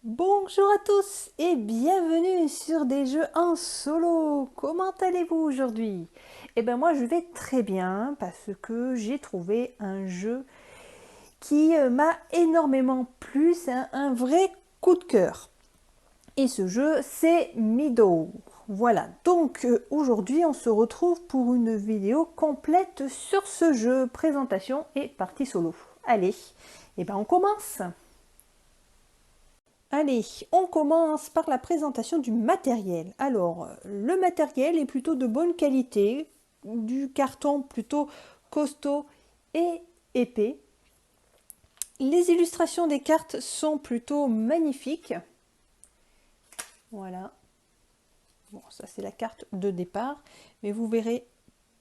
Bonjour à tous et bienvenue sur des jeux en solo. Comment allez-vous aujourd'hui? Eh bien moi je vais très bien parce que j'ai trouvé un jeu qui m'a énormément plu, c'est un vrai coup de cœur. Et ce jeu c'est Mido. Voilà, donc aujourd'hui on se retrouve pour une vidéo complète sur ce jeu, présentation et partie solo. Allez, eh ben on commence. Allez, on commence par la présentation du matériel. Alors, le matériel est plutôt de bonne qualité, du carton plutôt costaud et épais. Les illustrations des cartes sont plutôt magnifiques. Voilà. Bon, ça c'est la carte de départ, mais vous verrez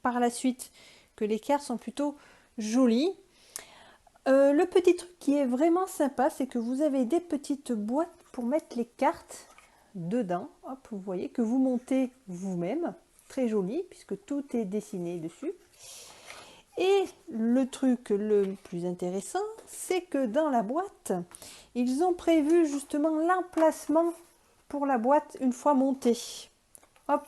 par la suite que les cartes sont plutôt jolies. Le petit truc qui est vraiment sympa, c'est que vous avez des petites boîtes pour mettre les cartes dedans. Hop, vous voyez que vous montez vous-même. Très joli, puisque tout est dessiné dessus. Et le truc le plus intéressant, c'est que dans la boîte, ils ont prévu justement l'emplacement pour la boîte une fois montée. Hop,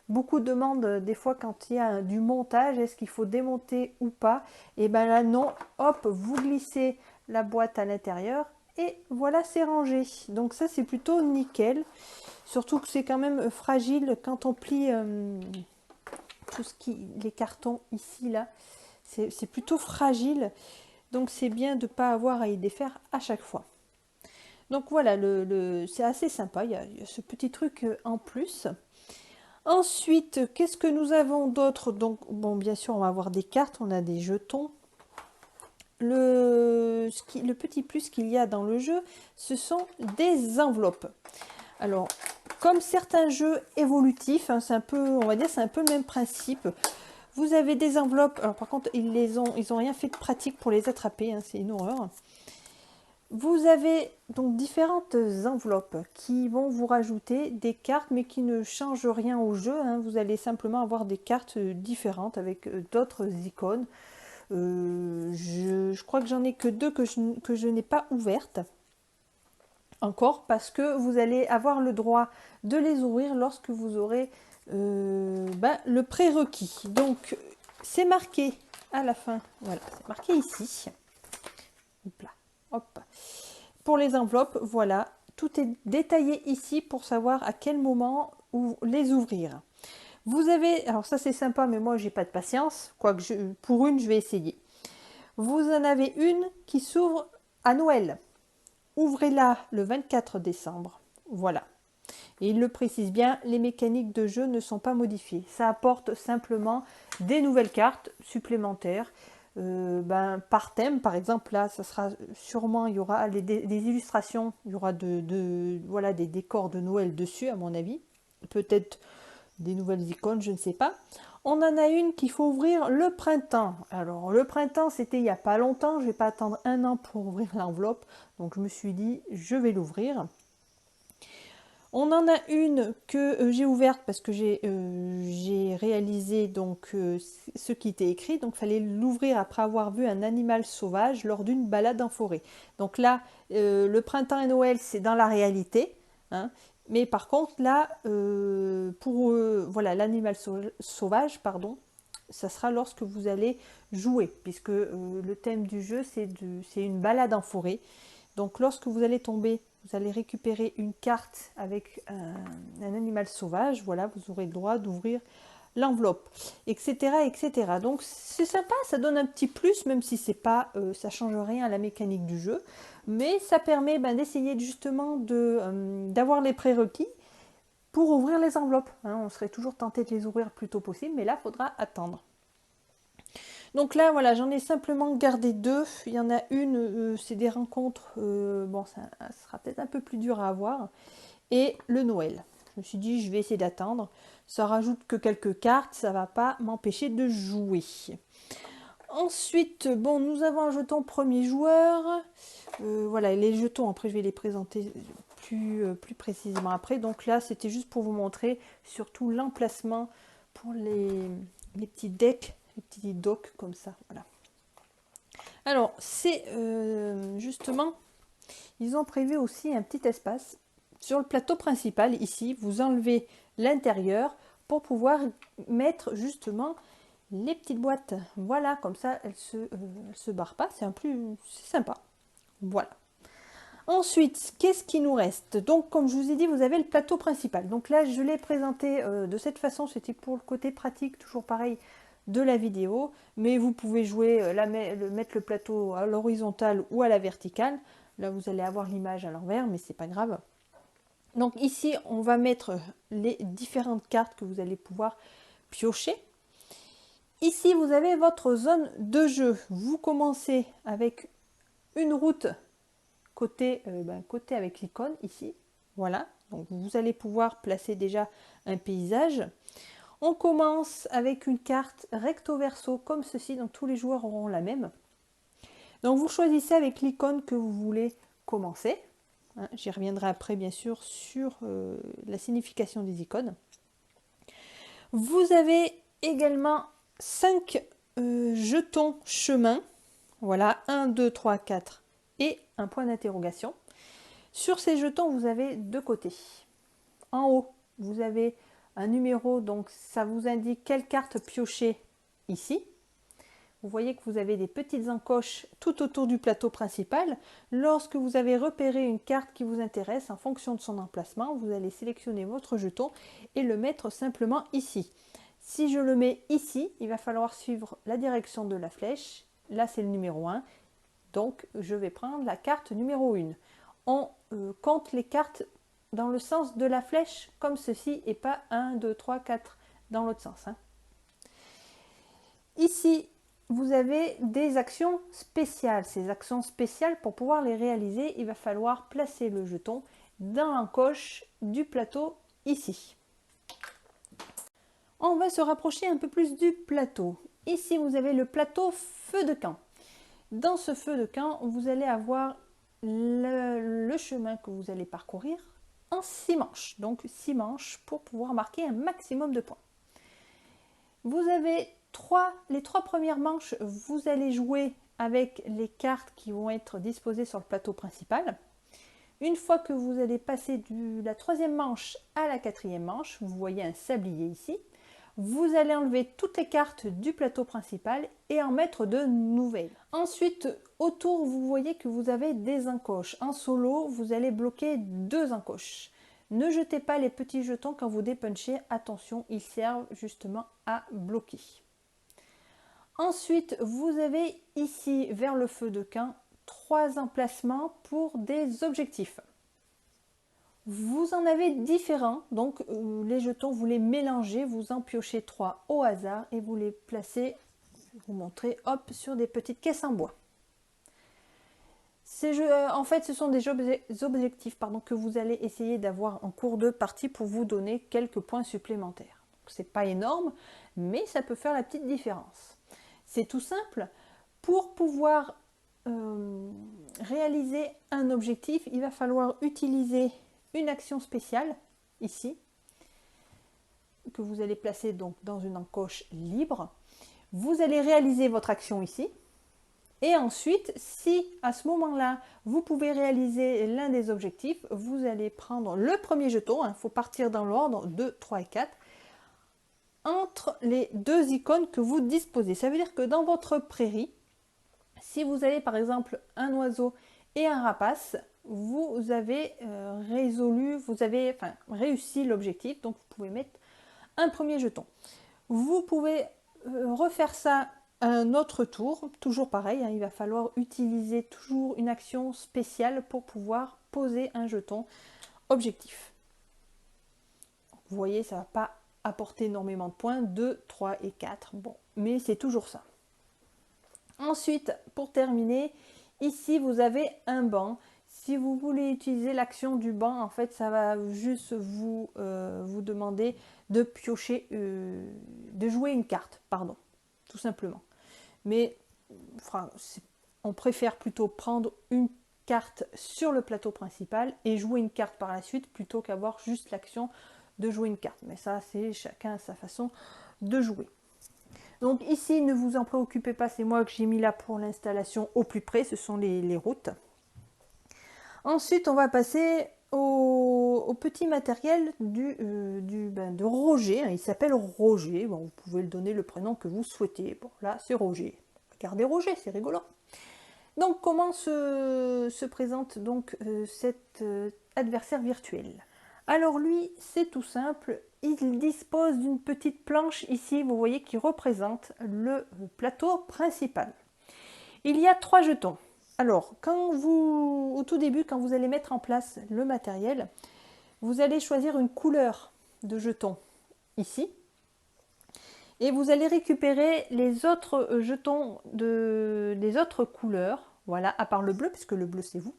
beaucoup demandent des fois quand il y a du montage, est-ce qu'il faut démonter ou pas? Et bien là non, hop, vous glissez la boîte à l'intérieur et voilà, c'est rangé. Donc ça c'est plutôt nickel, surtout que c'est quand même fragile quand on plie tout ce qui, les cartons ici là, c'est plutôt fragile, donc c'est bien de ne pas avoir à y défaire à chaque fois. Donc voilà, c'est assez sympa, il y a ce petit truc en plus. Ensuite, qu'est-ce que nous avons d'autre? Donc, bon, bien sûr, on va avoir des cartes, on a des jetons. Le petit plus qu'il y a dans le jeu, ce sont des enveloppes. Alors, comme certains jeux évolutifs, hein, c'est un peu, on va dire, c'est un peu le même principe. Vous avez des enveloppes. Alors, par contre, ils ont rien fait de pratique pour les attraper, hein, c'est une horreur. Vous avez donc différentes enveloppes qui vont vous rajouter des cartes mais qui ne changent rien au jeu, hein. Vous allez simplement avoir des cartes différentes avec d'autres icônes. Je crois que j'en ai que deux que je n'ai pas ouvertes encore parce que vous allez avoir le droit de les ouvrir lorsque vous aurez le prérequis. Donc c'est marqué à la fin, voilà, c'est marqué ici. Hop là, hop. Pour les enveloppes, voilà, tout est détaillé ici pour savoir à quel moment les ouvrir. Vous avez, alors ça c'est sympa, mais moi j'ai pas de patience, quoique pour une je vais essayer. Vous en avez une qui s'ouvre à Noël. Ouvrez-la le 24 décembre. Voilà. Et il le précise bien, les mécaniques de jeu ne sont pas modifiées. Ça apporte simplement des nouvelles cartes supplémentaires. Par thème, par exemple, là, ça sera sûrement, il y aura des illustrations, il y aura voilà, des décors de Noël dessus, à mon avis. Peut-être des nouvelles icônes, je ne sais pas. On en a une qu'il faut ouvrir le printemps. Alors, le printemps, c'était il n'y a pas longtemps. Je ne vais pas attendre un an pour ouvrir l'enveloppe. Donc, je me suis dit, je vais l'ouvrir. On en a une que j'ai ouverte parce que j'ai réalisé donc ce qui était écrit. Donc, il fallait l'ouvrir après avoir vu un animal sauvage lors d'une balade en forêt. Donc là, le printemps et Noël, c'est dans la réalité, hein. Mais par contre, là, pour voilà, l'animal sauvage, pardon, ça sera lorsque vous allez jouer, puisque le thème du jeu, c'est une balade en forêt. Donc lorsque vous allez tomber, vous allez récupérer une carte avec un animal sauvage. Voilà, vous aurez le droit d'ouvrir l'enveloppe, etc., etc. Donc c'est sympa, ça donne un petit plus, même si c'est pas, ça change rien à la mécanique du jeu, mais ça permet d'essayer justement d'avoir les prérequis pour ouvrir les enveloppes, hein. On serait toujours tenté de les ouvrir le plus tôt possible, mais là, il faudra attendre. Donc là, voilà, j'en ai simplement gardé deux. Il y en a une, c'est des rencontres, bon, ça sera peut-être un peu plus dur à avoir. Et le Noël. Je me suis dit, je vais essayer d'attendre. Ça rajoute que quelques cartes, ça va pas m'empêcher de jouer. Ensuite, bon, nous avons un jeton premier joueur. Voilà, les jetons, après, je vais les présenter plus précisément après. Donc là, c'était juste pour vous montrer surtout l'emplacement pour les petits decks, les petits docks comme ça. Voilà. Alors, c'est justement, ils ont prévu aussi un petit espace sur le plateau principal. Ici, vous enlevez l'intérieur pour pouvoir mettre justement les petites boîtes. Voilà, comme ça, elles se barrent pas. C'est sympa. Voilà. Ensuite, qu'est-ce qui nous reste? Donc, comme je vous ai dit, vous avez le plateau principal. Donc là, je l'ai présenté de cette façon. C'était pour le côté pratique, toujours pareil, de la vidéo. Mais vous pouvez jouer, mettre le plateau à l'horizontale ou à la verticale. Là, vous allez avoir l'image à l'envers, mais c'est pas grave. Donc ici, on va mettre les différentes cartes que vous allez pouvoir piocher. Ici, vous avez votre zone de jeu. Vous commencez avec une route côté avec l'icône ici. Voilà, donc vous allez pouvoir placer déjà un paysage. On commence avec une carte recto verso comme ceci, donc tous les joueurs auront la même. Donc vous choisissez avec l'icône que vous voulez commencer. J'y reviendrai après bien sûr sur la signification des icônes. Vous avez également 5 jetons chemin. Voilà, 1, 2, 3, 4 et un point d'interrogation. Sur ces jetons, vous avez deux côtés. En haut, vous avez un numéro, donc ça vous indique quelle carte piocher ici. Vous voyez que vous avez des petites encoches tout autour du plateau principal. Lorsque vous avez repéré une carte qui vous intéresse, en fonction de son emplacement, vous allez sélectionner votre jeton et le mettre simplement ici. Si je le mets ici, il va falloir suivre la direction de la flèche. Là, c'est le numéro 1. Donc, je vais prendre la carte numéro 1. On compte les cartes dans le sens de la flèche, comme ceci, et pas 1, 2, 3, 4 dans l'autre sens. Ici, vous avez des actions spéciales. Ces actions spéciales, pour pouvoir les réaliser, il va falloir placer le jeton dans l'encoche du plateau ici. On va se rapprocher un peu plus du plateau. Ici, vous avez le plateau feu de camp. Dans ce feu de camp, vous allez avoir le chemin que vous allez parcourir en 6 manches. Donc 6 manches pour pouvoir marquer un maximum de points. Vous avez les 3 premières manches, vous allez jouer avec les cartes qui vont être disposées sur le plateau principal. Une fois que vous allez passer de la 3e manche à la 4e manche, vous voyez un sablier ici, vous allez enlever toutes les cartes du plateau principal et en mettre de nouvelles. Ensuite, autour, vous voyez que vous avez des encoches. En solo, vous allez bloquer 2 encoches. Ne jetez pas les petits jetons quand vous dépunchez. Attention, ils servent justement à bloquer. Ensuite, vous avez ici, vers le feu de camp, 3 emplacements pour des objectifs. Vous en avez différents, donc les jetons, vous les mélangez, vous en piochez 3 au hasard et vous les placez, je vais vous montrer, hop, sur des petites caisses en bois. En fait, ce sont des objectifs que vous allez essayer d'avoir en cours de partie pour vous donner quelques points supplémentaires. Ce n'est pas énorme, mais ça peut faire la petite différence. C'est tout simple. Pour pouvoir réaliser un objectif, il va falloir utiliser une action spéciale, ici, que vous allez placer donc dans une encoche libre. Vous allez réaliser votre action ici. Et ensuite, si à ce moment-là, vous pouvez réaliser l'un des objectifs, vous allez prendre le premier jeton, il faut partir dans l'ordre 2, 3 et 4, entre les 2 icônes que vous disposez. Ça veut dire que dans votre prairie, si vous avez par exemple un oiseau et un rapace, vous avez réussi l'objectif, donc vous pouvez mettre un premier jeton. Vous pouvez refaire ça un autre tour, toujours pareil, il va falloir utiliser toujours une action spéciale pour pouvoir poser un jeton objectif. Vous voyez, ça ne va pas apporter énormément de points, 2, 3 et 4, bon, mais c'est toujours ça. Ensuite, pour terminer, ici vous avez un banc. Si vous voulez utiliser l'action du banc, en fait, ça va juste vous demander de piocher, de jouer une carte, pardon, tout simplement. Mais on préfère plutôt prendre une carte sur le plateau principal et jouer une carte par la suite plutôt qu'avoir juste l'action de jouer une carte. Mais ça, c'est chacun à sa façon de jouer. Donc ici, ne vous en préoccupez pas, c'est moi que j'ai mis là pour l'installation au plus près, ce sont les routes. Ensuite, on va passer au petit matériel de Roger. Il s'appelle Roger. Bon, vous pouvez le donner le prénom que vous souhaitez. Bon, là, c'est Roger. Regardez Roger, c'est rigolo. Donc, comment se présente donc cet adversaire virtuel? Alors lui, c'est tout simple. Il dispose d'une petite planche ici, vous voyez, qui représente le plateau principal. Il y a 3 jetons. Alors, au tout début, quand vous allez mettre en place le matériel, vous allez choisir une couleur de jeton ici. Et vous allez récupérer les autres jetons des autres couleurs. Voilà, à part le bleu, puisque le bleu c'est vous.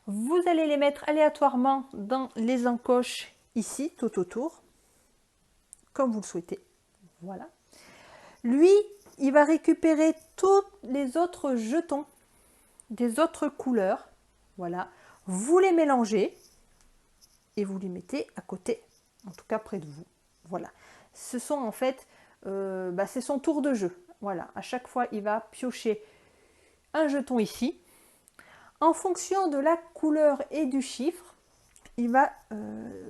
Vous allez les mettre aléatoirement dans les encoches ici, tout autour, comme vous le souhaitez. Voilà. Lui, il va récupérer tous les autres jetons des autres couleurs. Voilà. Vous les mélangez et vous les mettez à côté, en tout cas près de vous. Voilà. Ce sont en fait, c'est son tour de jeu. Voilà. À chaque fois, il va piocher un jeton ici. En fonction de la couleur et du chiffre, il va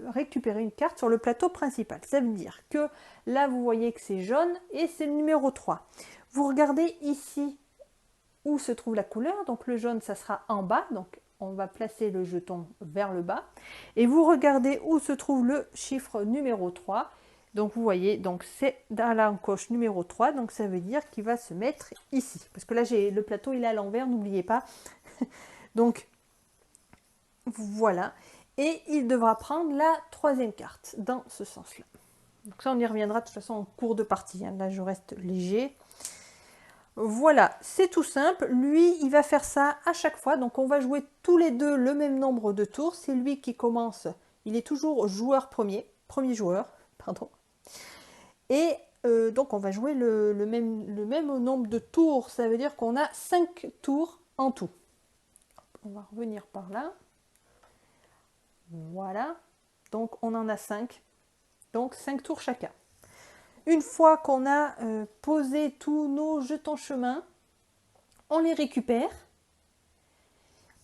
récupérer une carte sur le plateau principal. Ça veut dire que là, vous voyez que c'est jaune et c'est le numéro 3. Vous regardez ici où se trouve la couleur. Donc le jaune, ça sera en bas. Donc on va placer le jeton vers le bas. Et vous regardez où se trouve le chiffre numéro 3. Donc vous voyez, donc c'est dans l'encoche numéro 3. Donc ça veut dire qu'il va se mettre ici. Parce que là, le plateau, il est à l'envers, n'oubliez pas. Donc voilà. Et il devra prendre la 3e carte dans ce sens-là. Donc ça, on y reviendra de toute façon en cours de partie. Hein. Là, je reste léger. Voilà, c'est tout simple. Lui, il va faire ça à chaque fois. Donc on va jouer tous les deux le même nombre de tours. C'est lui qui commence. Il est toujours joueur premier joueur, pardon. Et donc on va jouer le même nombre de tours. Ça veut dire qu'on a 5 tours en tout. On va revenir par là. Voilà. Donc on en a 5. Donc 5 tours chacun. Une fois qu'on a posé tous nos jetons chemin, on les récupère.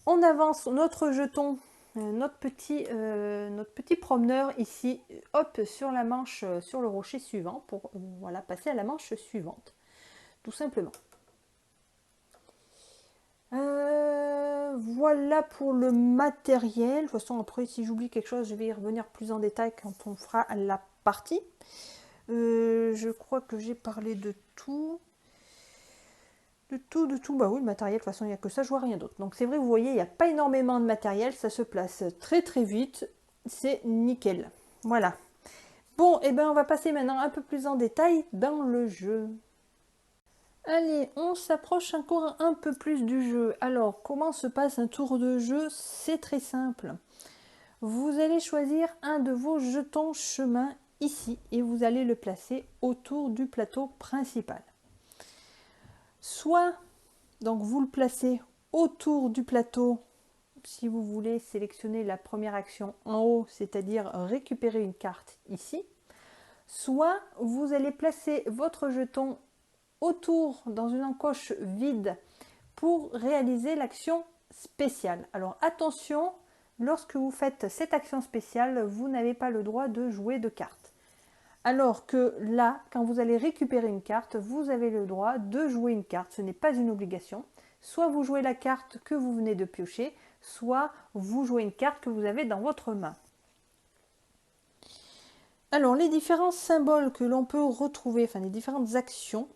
On avance notre jeton, notre petit promeneur ici, hop, sur la manche, sur le rocher suivant, pour voilà, passer à la manche suivante, tout simplement. Voilà pour le matériel. De toute façon, après, si j'oublie quelque chose, je vais y revenir plus en détail quand on fera la partie. Je crois que j'ai parlé de tout. De tout. Bah oui, le matériel, de toute façon, il n'y a que ça, je vois rien d'autre. Donc c'est vrai, vous voyez, il n'y a pas énormément de matériel, ça se place très très vite. C'est nickel. Voilà. Bon, et ben on va passer maintenant un peu plus en détail dans le jeu. Allez, on s'approche encore un peu plus du jeu. Alors, comment se passe un tour de jeu? C'est très simple. Vous allez choisir un de vos jetons chemin ici et vous allez le placer autour du plateau principal. Soit, donc vous le placez autour du plateau, si vous voulez sélectionner la première action en haut, c'est-à-dire récupérer une carte ici. Soit vous allez placer votre jeton autour dans une encoche vide pour réaliser l'action spéciale. Alors attention, lorsque vous faites cette action spéciale, vous n'avez pas le droit de jouer de cartes. Alors que là, quand vous allez récupérer une carte, vous avez le droit de jouer une carte. Ce n'est pas une obligation. Soit vous jouez la carte que vous venez de piocher, soit vous jouez une carte que vous avez dans votre main. Alors, les différents symboles que l'on peut retrouver, enfin les différentes actions.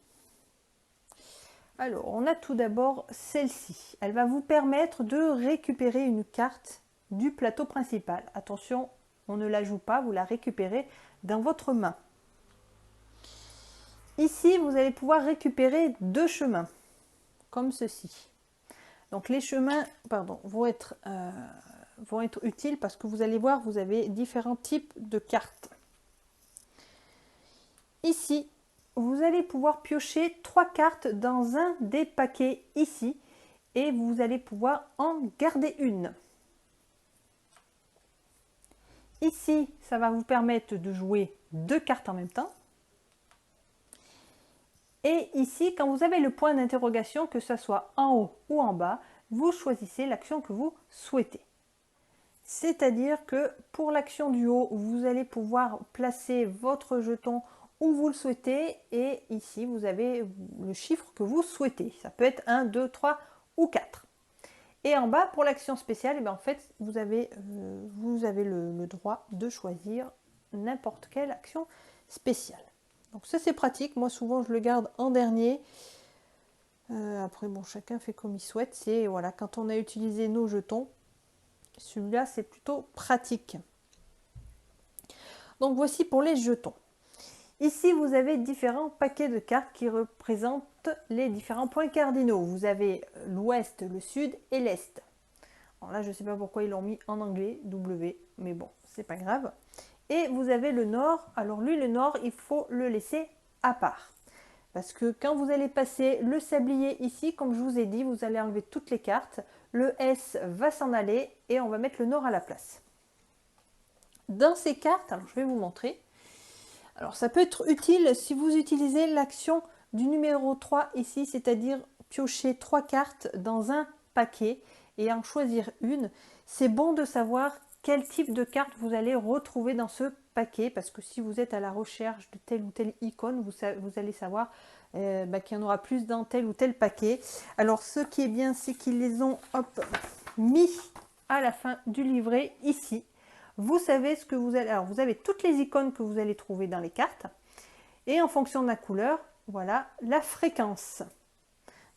Alors, on a tout d'abord celle-ci. Elle va vous permettre de récupérer une carte du plateau principal. Attention, on ne la joue pas, vous la récupérez dans votre main. Ici, vous allez pouvoir récupérer 2 chemins, comme ceci. Donc les chemins vont être utiles parce que vous allez voir, vous avez différents types de cartes. Ici, vous allez pouvoir piocher 3 cartes dans un des paquets ici et vous allez pouvoir en garder une. Ici, ça va vous permettre de jouer 2 cartes en même temps. Et ici, quand vous avez le point d'interrogation, que ce soit en haut ou en bas, vous choisissez l'action que vous souhaitez. C'est-à-dire que pour l'action du haut, vous allez pouvoir placer votre jeton où vous le souhaitez et ici vous avez le chiffre que vous souhaitez. Ça peut être 1, 2, 3 ou 4. Et en bas pour l'action spéciale, et bien en fait vous avez le droit de choisir n'importe quelle action spéciale. Donc ça c'est pratique, moi souvent je le garde en dernier. Après bon, chacun fait comme il souhaite. C'est voilà, quand on a utilisé nos jetons, celui-là c'est plutôt pratique. Donc voici pour les jetons. Ici vous avez différents paquets de cartes qui représentent les différents points cardinaux. Vous avez l'ouest, le sud et l'est. Alors là je ne sais pas pourquoi ils l'ont mis en anglais, W, mais bon, c'est pas grave. Et vous avez le nord. Alors lui, le nord, il faut le laisser à part. Parce que quand vous allez passer le sablier ici, comme je vous ai dit, vous allez enlever toutes les cartes. Le S va s'en aller et on va mettre le nord à la place. Dans ces cartes, alors je vais vous montrer. Alors ça peut être utile si vous utilisez l'action du numéro 3 ici, c'est-à-dire piocher 3 cartes dans un paquet et en choisir une. C'est bon de savoir quel type de carte vous allez retrouver dans ce paquet, parce que si vous êtes à la recherche de telle ou telle icône, vous allez savoir qu'il y en aura plus dans tel ou tel paquet. Alors ce qui est bien, c'est qu'ils les ont mis à la fin du livret ici. Vous savez ce que vous allez... Alors vous avez toutes les icônes que vous allez trouver dans les cartes, et en fonction de la couleur, voilà la fréquence.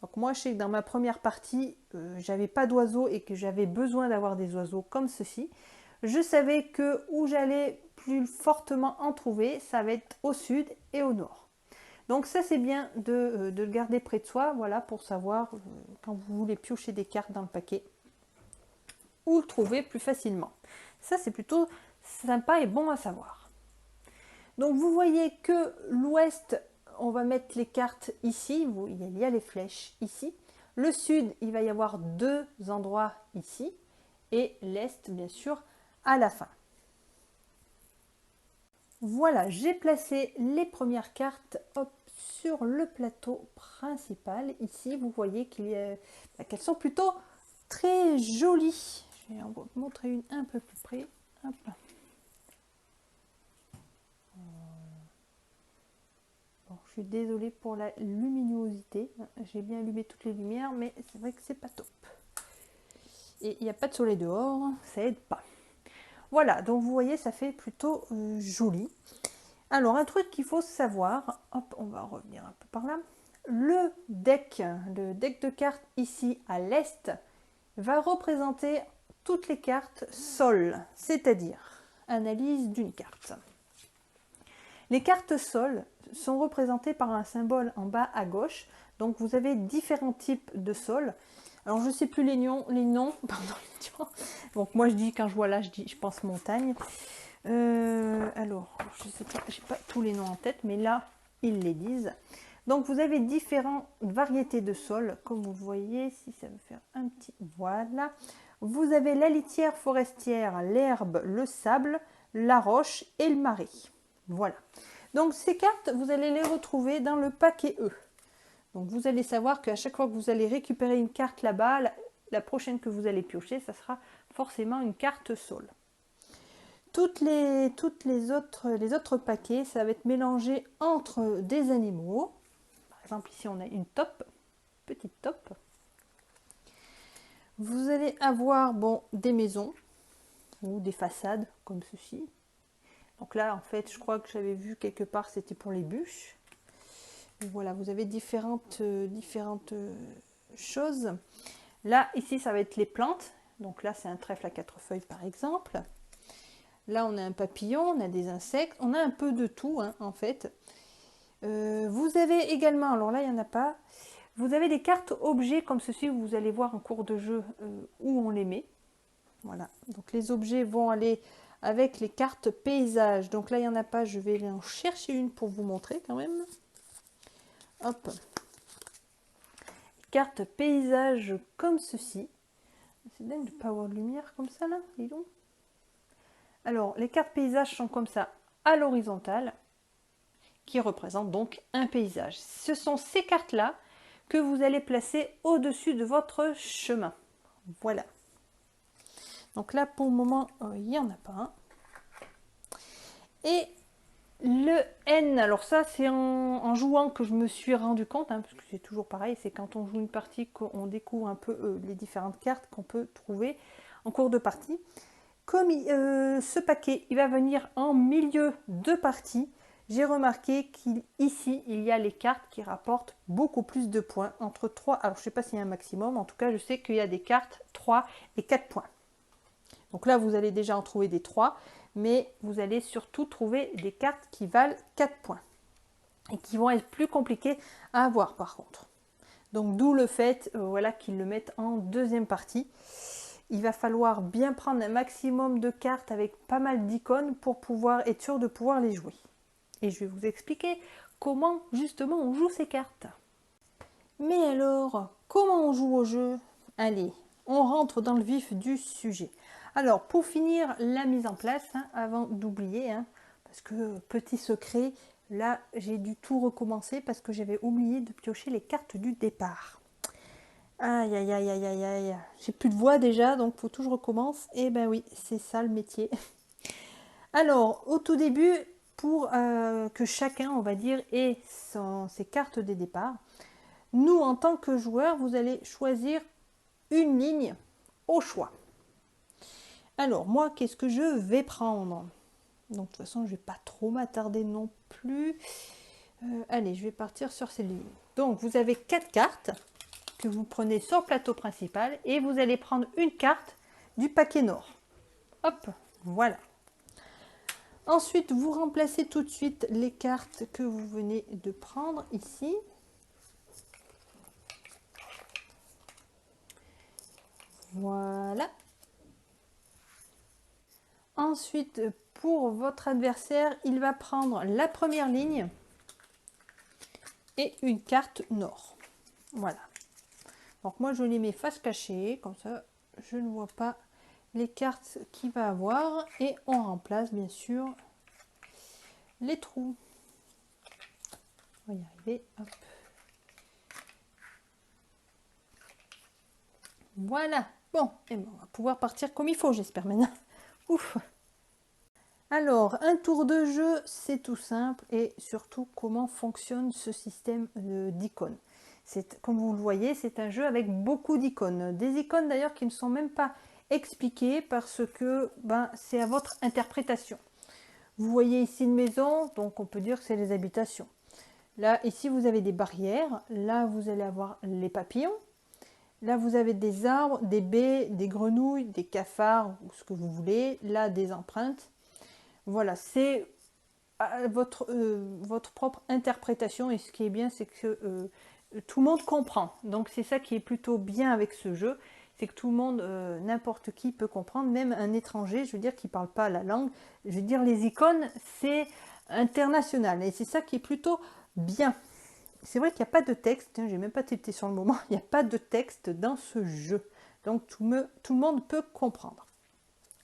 Donc moi je sais que dans ma première partie, j'avais pas d'oiseaux et que j'avais besoin d'avoir des oiseaux comme ceci. Je savais que où j'allais plus fortement en trouver, ça va être au sud et au nord. Donc ça c'est bien de le garder près de soi, voilà, pour savoir quand vous voulez piocher des cartes dans le paquet, où le trouver plus facilement. Ça c'est plutôt sympa et bon à savoir. Donc vous voyez que l'ouest, on va mettre les cartes ici, il y a les flèches ici. Le sud, il va y avoir 2 endroits ici, et l'est bien sûr à la fin. Voilà, j'ai placé les premières cartes sur le plateau principal. Ici, vous voyez qu'elles sont plutôt très jolies. Je vais en vous montrer une un peu plus près. Hop. Bon, je suis désolée pour la luminosité. J'ai bien allumé toutes les lumières, mais c'est vrai que c'est pas top. Et il n'y a pas de soleil dehors, ça aide pas. Voilà, donc vous voyez, ça fait plutôt joli. Alors, un truc qu'il faut savoir, hop, on va revenir un peu par là. Le deck de cartes ici à l'est va représenter toutes les cartes sol, c'est-à-dire analyse d'une carte. Les cartes sol sont représentées par un symbole en bas à gauche. Donc vous avez différents types de sol. Alors je ne sais plus les noms, pardon. Donc moi je dis, quand je vois là, je pense montagne. Alors je sais pas, j'ai pas tous les noms en tête, mais là ils les disent. Donc vous avez différentes variétés de sol, comme vous voyez, si ça veut faire un petit, voilà. Vous avez la litière forestière, l'herbe, le sable, la roche et le marais. Voilà. Donc ces cartes, vous allez les retrouver dans le paquet E. Donc vous allez savoir qu'à chaque fois que vous allez récupérer une carte là-bas, la prochaine que vous allez piocher, ça sera forcément une carte sol. Les autres paquets, ça va être mélangé entre des animaux. Par exemple, ici on a une taupe, petite taupe. Vous allez avoir des maisons ou des façades comme ceci. Donc là, en fait, je crois que j'avais vu quelque part, c'était pour les bûches. Voilà, vous avez différentes choses. Là, ici, ça va être les plantes. Donc là, c'est un trèfle à 4 feuilles, par exemple. Là, on a un papillon, on a des insectes. On a un peu de tout, hein, en fait. Vous avez également, alors là, il n'y en a pas. Vous avez des cartes objets comme ceci. Vous allez voir en cours de jeu où on les met. Voilà, donc les objets vont aller avec les cartes paysages. Donc là, il n'y en a pas, je vais aller en chercher une pour vous montrer quand même. Hop. Carte paysage comme ceci. C'est dingue de ne pas avoir de lumière comme ça là, dis donc. Alors, les cartes paysages sont comme ça à l'horizontale, qui représentent donc un paysage. Ce sont ces cartes-là que vous allez placer au-dessus de votre chemin. Voilà. Donc là, pour le moment, il n'y en a pas. Et le N, alors ça, c'est en jouant que je me suis rendu compte, hein, parce que c'est toujours pareil, c'est quand on joue une partie qu'on découvre un peu les différentes cartes qu'on peut trouver en cours de partie. Comme ce paquet, il va venir en milieu de partie, j'ai remarqué qu'ici, il y a les cartes qui rapportent beaucoup plus de points, entre 3, alors je ne sais pas s'il y a un maximum, en tout cas, je sais qu'il y a des cartes 3 et 4 points. Donc là, vous allez déjà en trouver des 3, mais vous allez surtout trouver des cartes qui valent 4 points et qui vont être plus compliquées à avoir par contre. Donc d'où le fait voilà, qu'ils le mettent en deuxième partie. Il va falloir bien prendre un maximum de cartes avec pas mal d'icônes pour pouvoir être sûr de pouvoir les jouer. Et je vais vous expliquer comment justement on joue ces cartes. Mais alors, comment on joue au jeu? Allez, on rentre dans le vif du sujet. Alors, pour finir la mise en place, hein, avant d'oublier, hein, parce que petit secret, là, j'ai dû tout recommencer parce que j'avais oublié de piocher les cartes du départ. Aïe, aïe, aïe, aïe, aïe, aïe. J'ai plus de voix déjà, donc il faut tout que je recommence. Et ben oui, c'est ça le métier. Alors, au tout début, pour que chacun, on va dire, ait ses cartes des départs, nous, en tant que joueurs, vous allez choisir une ligne au choix. Alors, moi, qu'est-ce que je vais prendre? Donc, de toute façon, je ne vais pas trop m'attarder non plus. Allez, je vais partir sur ces lignes. Donc, vous avez 4 cartes que vous prenez sur le plateau principal et vous allez prendre une carte du paquet nord. Hop, voilà. Ensuite, vous remplacez tout de suite les cartes que vous venez de prendre ici. Voilà. Ensuite, pour votre adversaire, il va prendre la première ligne et une carte nord. Voilà. Donc moi, je les mets face cachée, comme ça, je ne vois pas les cartes qu'il va avoir. Et on remplace, bien sûr, les trous. On va y arriver. Hop. Voilà. Bon, et ben, on va pouvoir partir comme il faut, j'espère maintenant. Ouf. Alors, un tour de jeu, c'est tout simple et surtout comment fonctionne ce système d'icônes. Comme vous le voyez, c'est un jeu avec beaucoup d'icônes. Des icônes d'ailleurs qui ne sont même pas expliquées parce que c'est à votre interprétation. Vous voyez ici une maison, donc on peut dire que c'est les habitations. Là, ici, vous avez des barrières. Là, vous allez avoir les papillons. Là, vous avez des arbres, des baies, des grenouilles, des cafards, ou ce que vous voulez. Là, des empreintes. Voilà, c'est votre propre interprétation. Et ce qui est bien, c'est que tout le monde comprend. Donc, c'est ça qui est plutôt bien avec ce jeu. C'est que tout le monde, n'importe qui peut comprendre. Même un étranger, je veux dire, qui ne parle pas la langue. Je veux dire, les icônes, c'est international. Et c'est ça qui est plutôt bien. C'est vrai qu'il n'y a pas de texte, hein, j'ai même pas tilté sur le moment, il n'y a pas de texte dans ce jeu. Donc tout le monde peut comprendre.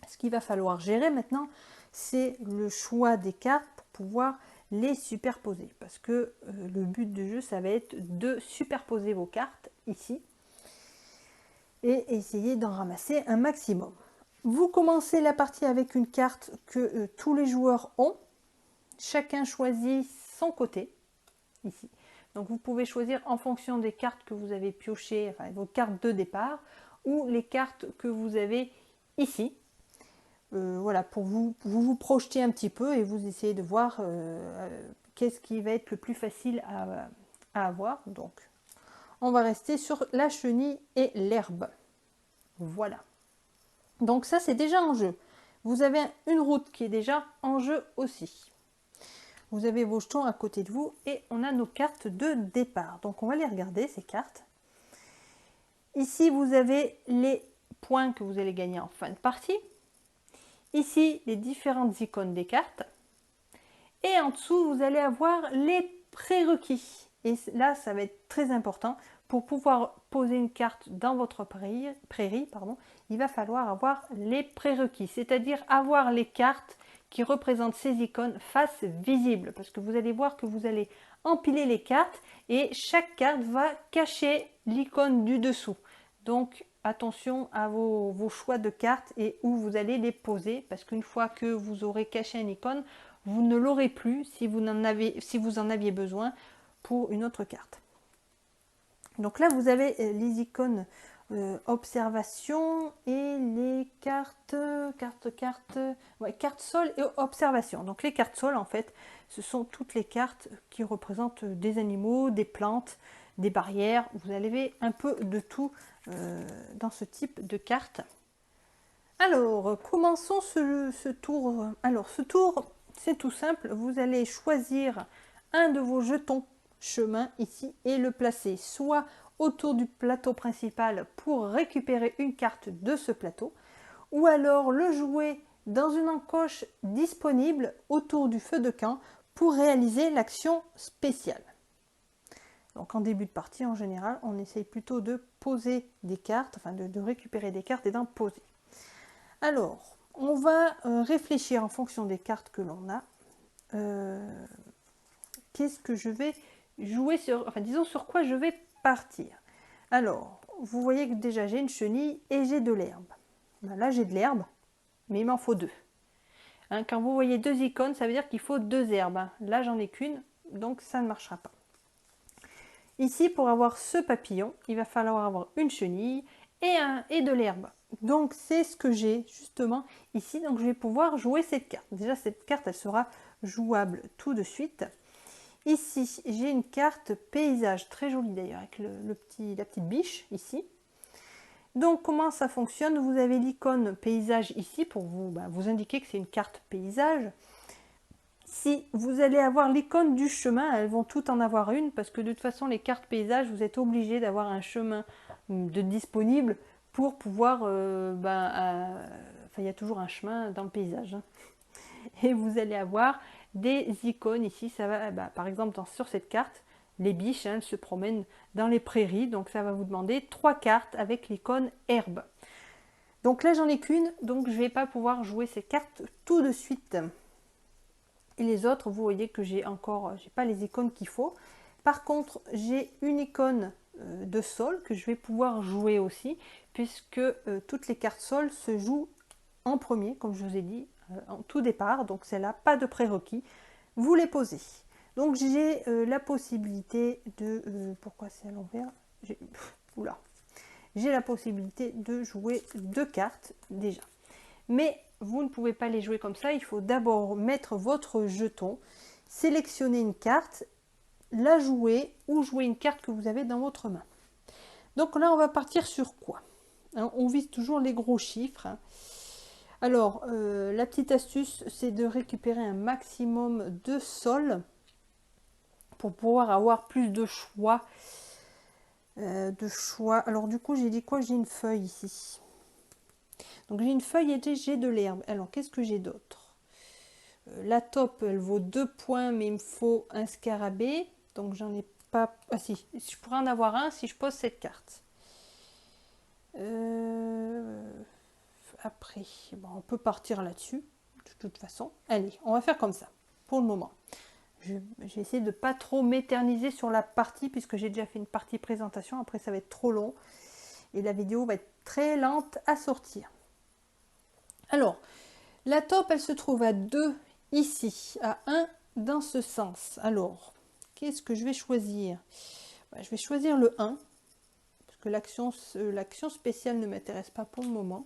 Ce qu'il va falloir gérer maintenant, c'est le choix des cartes pour pouvoir les superposer. Parce que le but du jeu, ça va être de superposer vos cartes ici et essayer d'en ramasser un maximum. Vous commencez la partie avec une carte que tous les joueurs ont. Chacun choisit son côté, ici. Donc vous pouvez choisir en fonction des cartes que vous avez piochées, enfin vos cartes de départ, ou les cartes que vous avez ici. Voilà, pour vous projeter un petit peu et vous essayez de voir qu'est-ce qui va être le plus facile à avoir. Donc, on va rester sur la chenille et l'herbe. Voilà. Donc ça, c'est déjà en jeu. Vous avez une route qui est déjà en jeu aussi. Vous avez vos jetons à côté de vous et on a nos cartes de départ. Donc on va les regarder, ces cartes. Ici, vous avez les points que vous allez gagner en fin de partie. Ici, les différentes icônes des cartes. Et en dessous, vous allez avoir les prérequis. Et là, ça va être très important. Pour pouvoir poser une carte dans votre prairie, il va falloir avoir les prérequis. C'est-à-dire avoir les cartes qui représente ces icônes face visible, parce que vous allez voir que vous allez empiler les cartes et chaque carte va cacher l'icône du dessous. Donc attention à vos choix de cartes et où vous allez les poser, parce qu'une fois que vous aurez caché une icône, vous ne l'aurez plus si vous en aviez besoin pour une autre carte. Donc là, vous avez les icônes observation et les cartes sol et observation. Donc les cartes sol, en fait, ce sont toutes les cartes qui représentent des animaux, des plantes, des barrières. Vous avez un peu de tout dans ce type de carte. Alors, commençons ce tour. Alors, ce tour, c'est tout simple. Vous allez choisir un de vos jetons chemin ici et le placer soit autour du plateau principal pour récupérer une carte de ce plateau, ou alors le jouer dans une encoche disponible autour du feu de camp pour réaliser l'action spéciale. Donc en début de partie, en général, on essaye plutôt de poser des cartes, enfin de récupérer des cartes et d'en poser. Alors, on va réfléchir en fonction des cartes que l'on a. Qu'est-ce que je vais jouer sur, enfin disons sur quoi je vais partir. Alors, vous voyez que déjà j'ai une chenille et j'ai de l'herbe. Ben là j'ai de l'herbe, mais il m'en faut deux. Hein, quand vous voyez deux icônes, ça veut dire qu'il faut deux herbes. Hein. Là j'en ai qu'une, donc ça ne marchera pas. Ici, pour avoir ce papillon, il va falloir avoir une chenille et de l'herbe. Donc c'est ce que j'ai justement ici, donc je vais pouvoir jouer cette carte. Déjà cette carte, elle sera jouable tout de suite. Ici, j'ai une carte paysage, très jolie d'ailleurs, avec la petite biche ici. Donc, comment ça fonctionne? Vous avez l'icône paysage ici pour vous indiquer que c'est une carte paysage. Si vous allez avoir l'icône du chemin, elles vont toutes en avoir une, parce que de toute façon, les cartes paysage, vous êtes obligé d'avoir un chemin de disponible pour pouvoir... il y a toujours un chemin dans le paysage. Hein. Et vous allez avoir des icônes ici, ça va, par exemple sur cette carte, les biches elles se promènent dans les prairies, donc ça va vous demander 3 cartes avec l'icône herbe. Donc là j'en ai qu'une, donc je ne vais pas pouvoir jouer ces cartes tout de suite. Et les autres, vous voyez que j'ai pas les icônes qu'il faut. Par contre, j'ai une icône de sol que je vais pouvoir jouer aussi, puisque toutes les cartes sol se jouent en premier, comme je vous ai dit, en tout départ, donc c'est là, pas de prérequis, vous les posez. Donc j'ai la possibilité de... pourquoi c'est à l'envers? J'ai la possibilité de jouer 2 cartes déjà. Mais vous ne pouvez pas les jouer comme ça, il faut d'abord mettre votre jeton, sélectionner une carte, la jouer ou jouer une carte que vous avez dans votre main. Donc là on va partir sur quoi? Hein, on vise toujours les gros chiffres. Hein. Alors, la petite astuce, c'est de récupérer un maximum de sol pour pouvoir avoir plus de choix. Alors du coup, j'ai dit quoi? J'ai une feuille ici. Donc j'ai une feuille et j'ai de l'herbe. Alors, qu'est-ce que j'ai d'autre? La taupe, elle vaut 2 points, mais il me faut un scarabée. Donc j'en ai pas... Ah si, je pourrais en avoir un si je pose cette carte. Après, on peut partir là-dessus, de toute façon. Allez, on va faire comme ça, pour le moment. Je vais essayer de ne pas trop m'éterniser sur la partie, puisque j'ai déjà fait une partie présentation. Après, ça va être trop long. Et la vidéo va être très lente à sortir. Alors, la taupe, elle se trouve à 2 ici, à 1 dans ce sens. Alors, qu'est-ce que je vais choisir? Je vais choisir le 1, parce que l'action spéciale ne m'intéresse pas pour le moment.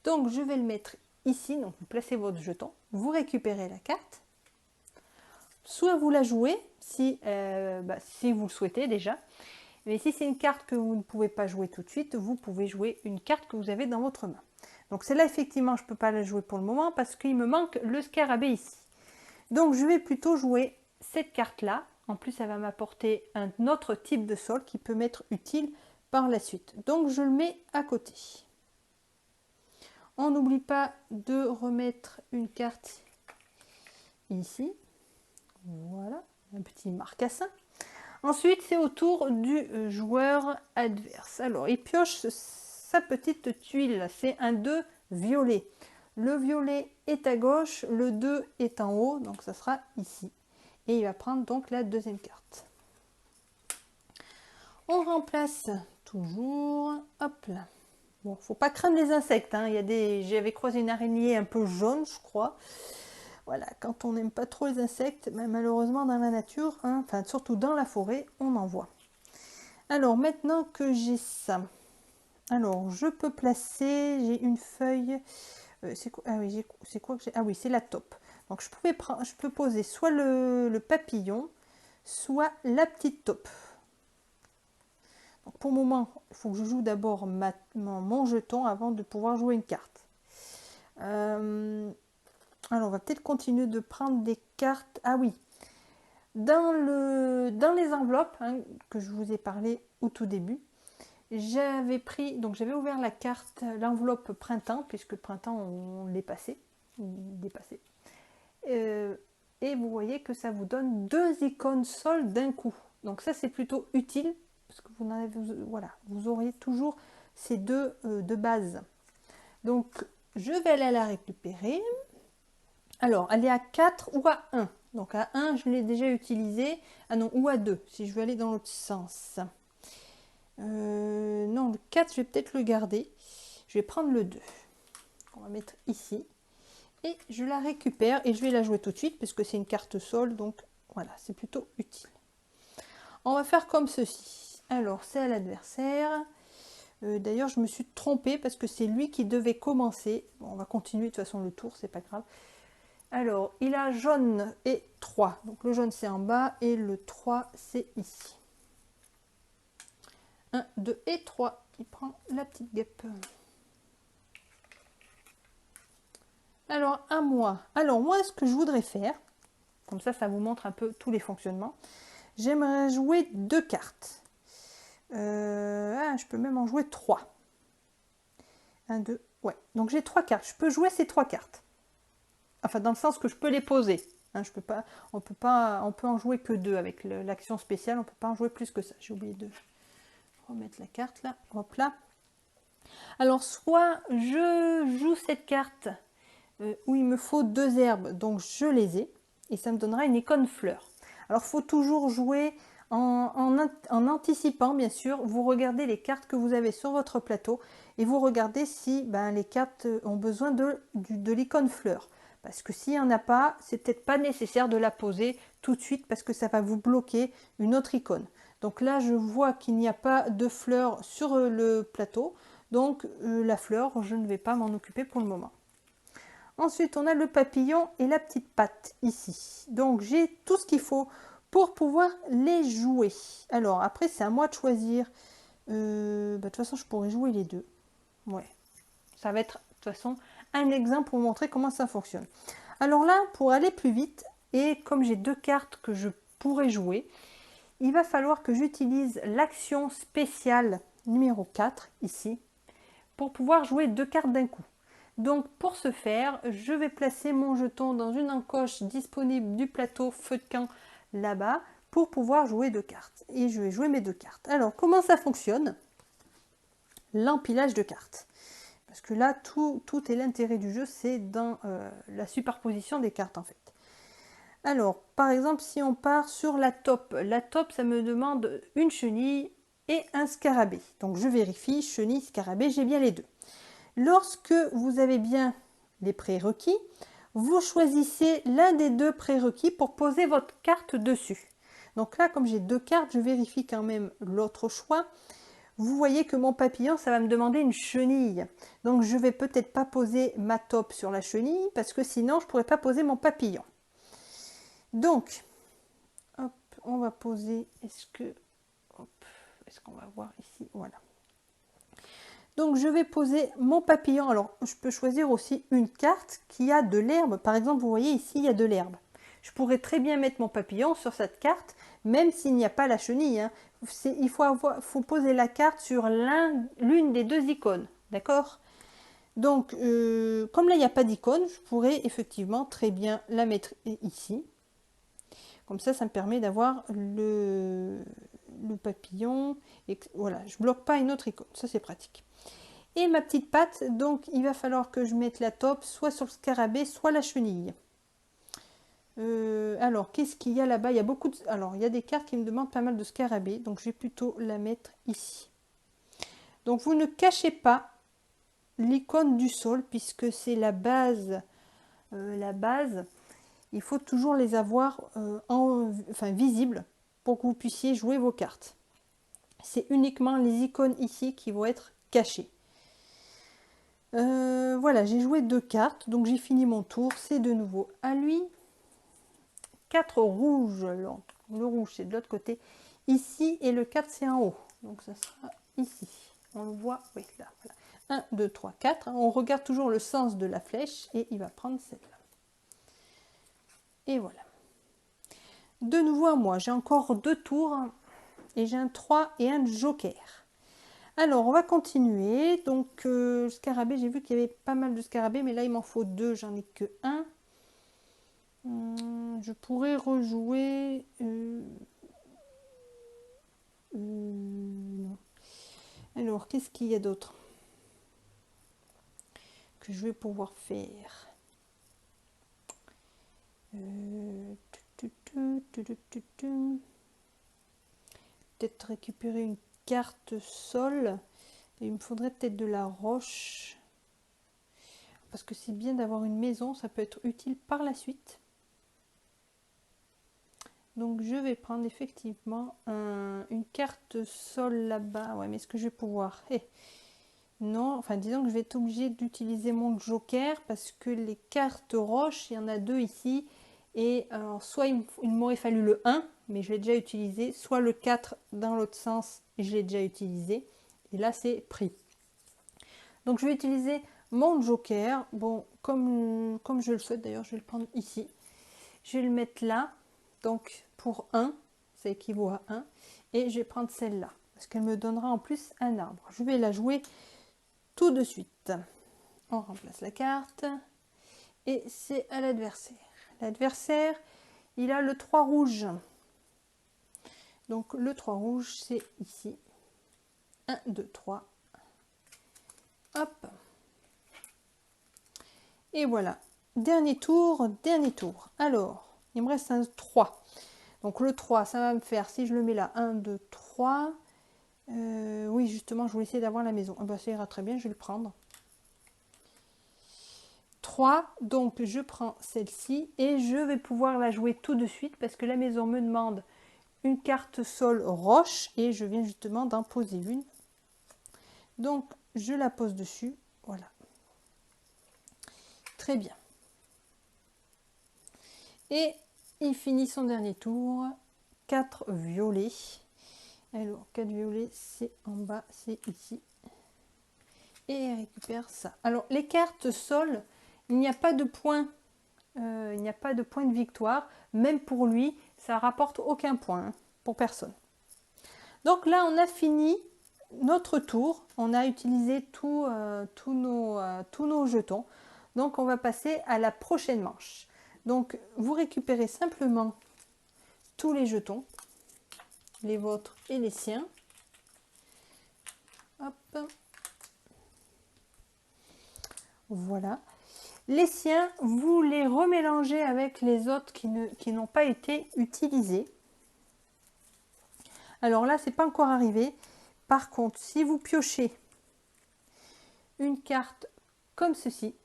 Donc je vais le mettre ici, donc vous placez votre jeton, vous récupérez la carte, soit vous la jouez si vous le souhaitez déjà, mais si c'est une carte que vous ne pouvez pas jouer tout de suite, vous pouvez jouer une carte que vous avez dans votre main. Donc celle-là effectivement je ne peux pas la jouer pour le moment parce qu'il me manque le scarabée ici. Donc je vais plutôt jouer cette carte-là, en plus ça va m'apporter un autre type de sol qui peut m'être utile par la suite. Donc je le mets à côté. On n'oublie pas de remettre une carte ici. Voilà, un petit marcassin. Ensuite, c'est au tour du joueur adverse. Alors, il pioche sa petite tuile. C'est un 2 violet. Le violet est à gauche, le 2 est en haut, donc ça sera ici. Et il va prendre donc la deuxième carte. On remplace toujours, hop là. Bon, faut pas craindre les insectes, hein. J'avais croisé une araignée un peu jaune, je crois. Voilà, quand on n'aime pas trop les insectes, mais malheureusement dans la nature, hein, enfin surtout dans la forêt, on en voit. Alors maintenant que j'ai ça, alors je peux placer, j'ai une feuille, c'est quoi, ah oui, c'est quoi que j'ai, ah oui, c'est la taupe. Donc je peux poser soit le papillon, soit la petite taupe. Donc pour le moment, il faut que je joue d'abord mon jeton avant de pouvoir jouer une carte. Alors on va peut-être continuer de prendre des cartes. Ah oui, dans les enveloppes, hein, que je vous ai parlé au tout début, j'avais ouvert la carte, l'enveloppe printemps, puisque printemps on l'est passé, dépassé. Et vous voyez que ça vous donne 2 icônes sol d'un coup. Donc ça c'est plutôt utile, parce que vous auriez toujours ces deux de base. Donc je vais aller la récupérer. Alors elle est à 4 ou à 1. Donc à 1 je l'ai déjà utilisé. Ah non, ou à 2 si je veux aller dans l'autre sens. Non, le 4 je vais peut-être le garder. Je vais prendre le 2. On va mettre ici. Et je la récupère et je vais la jouer tout de suite puisque c'est une carte sol, donc voilà, c'est plutôt utile. On va faire comme ceci. Alors c'est à l'adversaire. D'ailleurs je me suis trompée parce que c'est lui qui devait commencer. Bon, on va continuer de toute façon le tour, c'est pas grave. Alors il a jaune et 3. Donc le jaune c'est en bas et le 3 c'est ici. 1, 2 et 3. Il prend la petite guêpe. Alors à moi. Alors moi ce que je voudrais faire, comme ça vous montre un peu tous les fonctionnements. J'aimerais jouer 2 cartes. Je peux même en jouer 3. 1, 2, ouais. Donc j'ai 3 cartes. Je peux jouer ces 3 cartes. Enfin, dans le sens que je peux les poser. Hein, on peut en jouer que 2 avec l'action spéciale. On peut pas en jouer plus que ça. J'ai oublié de remettre la carte là. Hop là. Alors, soit je joue cette carte où il me faut 2 herbes. Donc je les ai. Et ça me donnera une icône fleur. Alors, il faut toujours jouer en anticipant, bien sûr. Vous regardez les cartes que vous avez sur votre plateau et vous regardez si les cartes ont besoin de l'icône fleur. Parce que s'il n'y en a pas, c'est peut-être pas nécessaire de la poser tout de suite parce que ça va vous bloquer une autre icône. Donc là, je vois qu'il n'y a pas de fleur sur le plateau. Donc la fleur, je ne vais pas m'en occuper pour le moment. Ensuite, on a le papillon et la petite patte ici. Donc, j'ai tout ce qu'il faut pour pouvoir les jouer. Alors, après, c'est à moi de choisir. De toute façon, je pourrais jouer les deux. Ouais. Ça va être, de toute façon, un exemple pour montrer comment ça fonctionne. Alors là, pour aller plus vite, et comme j'ai 2 cartes que je pourrais jouer, il va falloir que j'utilise l'action spéciale numéro 4, ici, pour pouvoir jouer 2 cartes d'un coup. Donc pour ce faire, je vais placer mon jeton dans une encoche disponible du plateau feu de camp là-bas pour pouvoir jouer 2 cartes. Et je vais jouer mes 2 cartes. Alors comment ça fonctionne? L'empilage de cartes. Parce que là, tout est l'intérêt du jeu, c'est dans la superposition des cartes en fait. Alors, par exemple, si on part sur la taupe, ça me demande une chenille et un scarabée. Donc je vérifie, chenille, scarabée, j'ai bien les deux. Lorsque vous avez bien les prérequis, vous choisissez l'un des 2 prérequis pour poser votre carte dessus. Donc là, comme j'ai 2 cartes, je vérifie quand même l'autre choix. Vous voyez que mon papillon, ça va me demander une chenille. Donc je vais peut-être pas poser ma taupe sur la chenille, parce que sinon je pourrais pas poser mon papillon. Donc, hop, on va poser, est-ce qu'on va voir ici, voilà. Donc je vais poser mon papillon. Alors je peux choisir aussi une carte qui a de l'herbe. Par exemple, vous voyez ici, il y a de l'herbe. Je pourrais très bien mettre mon papillon sur cette carte, même s'il n'y a pas la chenille. Hein. Il faut poser la carte sur l'une des 2 icônes. D'accord? Donc, comme là, il n'y a pas d'icône, je pourrais effectivement très bien la mettre ici. Comme ça me permet d'avoir le papillon. Et voilà, je ne bloque pas une autre icône. Ça, c'est pratique. Et ma petite patte, donc il va falloir que je mette la taupe soit sur le scarabée, soit la chenille. Alors, qu'est-ce qu'il y a là-bas? Il y a beaucoup de... Alors, il y a des cartes qui me demandent pas mal de scarabées, donc je vais plutôt la mettre ici. Donc, vous ne cachez pas l'icône du sol, puisque c'est la base. Il faut toujours les avoir visibles pour que vous puissiez jouer vos cartes. C'est uniquement les icônes ici qui vont être cachées. Voilà, j'ai joué 2 cartes, donc j'ai fini mon tour. C'est de nouveau à lui. 4 rouges, le rouge c'est de l'autre côté, ici, et le 4 c'est en haut. Donc ça sera ici. On le voit, oui, là, voilà. 1, 2, 3, 4. On regarde toujours le sens de la flèche et il va prendre celle-là. Et voilà. De nouveau à moi, j'ai encore 2 tours et j'ai un 3 et un joker. Alors, on va continuer. Donc, le scarabée, j'ai vu qu'il y avait pas mal de scarabées, mais là, il m'en faut 2, j'en ai que 1. Je pourrais rejouer... non. Alors, qu'est-ce qu'il y a d'autre que je vais pouvoir faire? Peut-être récupérer une carte sol. Et il me faudrait peut-être de la roche. Parce que c'est bien d'avoir une maison, ça peut être utile par la suite. Donc je vais prendre effectivement une carte sol là-bas. Ouais, mais est-ce que je vais pouvoir? Non, enfin disons que je vais être obligée d'utiliser mon joker parce que les cartes roches, il y en a 2 ici. Et alors, soit il m'aurait fallu le 1, mais je l'ai déjà utilisé, soit le 4 dans l'autre sens, je l'ai déjà utilisé. Et là, c'est pris. Donc je vais utiliser mon joker. Bon, comme je le souhaite, d'ailleurs, je vais le prendre ici. Je vais le mettre là. Donc pour 1, ça équivaut à 1. Et je vais prendre celle-là, parce qu'elle me donnera en plus un arbre. Je vais la jouer tout de suite. On remplace la carte. Et c'est à l'adversaire. L'adversaire, il a le 3 rouge. Donc le 3 rouge, c'est ici. 1, 2, 3. Hop. Et voilà. Dernier tour, dernier tour. Alors, il me reste un 3. Donc le 3, ça va me faire, si je le mets là, 1, 2, 3. Oui, justement, je voulais essayer d'avoir la maison. Ah bah, ça ira très bien, je vais le prendre. 3, donc je prends celle-ci et je vais pouvoir la jouer tout de suite parce que la maison me demande une carte sol roche et je viens justement d'en poser une. Donc je la pose dessus, voilà. Très bien. Et il finit son dernier tour. 4 violets. Alors 4 violets, c'est en bas, c'est ici. Et il récupère ça. Alors les cartes sol, il n'y a pas de point. Il n'y a pas de point de victoire. Même pour lui, ça rapporte aucun point hein, pour personne. Donc là, on a fini notre tour. On a utilisé tous nos jetons. Donc on va passer à la prochaine manche. Donc vous récupérez simplement tous les jetons, les vôtres et les siens. Hop. Voilà. Les siens, vous les remélangez avec les autres qui n'ont pas été utilisés. Alors là, c'est pas encore arrivé. Par contre, si vous piochez une carte comme ceci,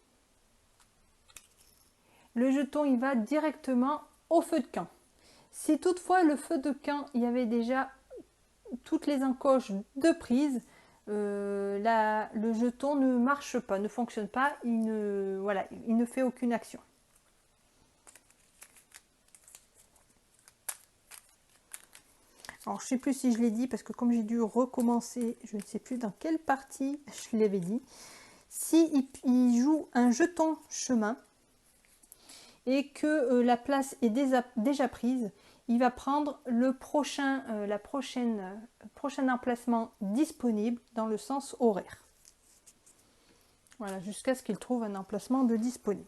le jeton il va directement au feu de camp. Si toutefois le feu de camp, il y avait déjà toutes les encoches de prise, le jeton ne marche pas, ne fonctionne pas, il ne fait aucune action. Alors je ne sais plus si je l'ai dit parce que comme j'ai dû recommencer, je ne sais plus dans quelle partie je l'avais dit. Si il joue un jeton chemin et que la place est déjà prise, il va prendre le prochain emplacement disponible dans le sens horaire. Voilà, jusqu'à ce qu'il trouve un emplacement de disponible.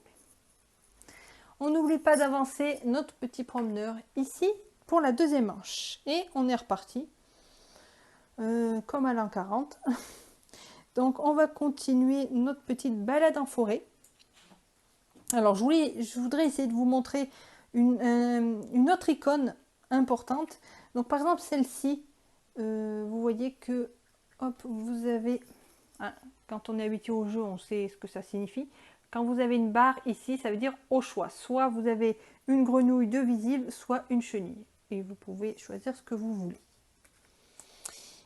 On n'oublie pas d'avancer notre petit promeneur ici pour la deuxième manche. Et on est reparti, comme à l'an 40. Donc on va continuer notre petite balade en forêt. Alors je voudrais essayer de vous montrer une autre icône importante. Donc par exemple celle-ci, vous voyez que hop, vous avez, hein, quand on est habitué au jeu, on sait ce que ça signifie. Quand vous avez une barre ici, ça veut dire au choix. Soit vous avez une grenouille de visible, soit une chenille. Et vous pouvez choisir ce que vous voulez.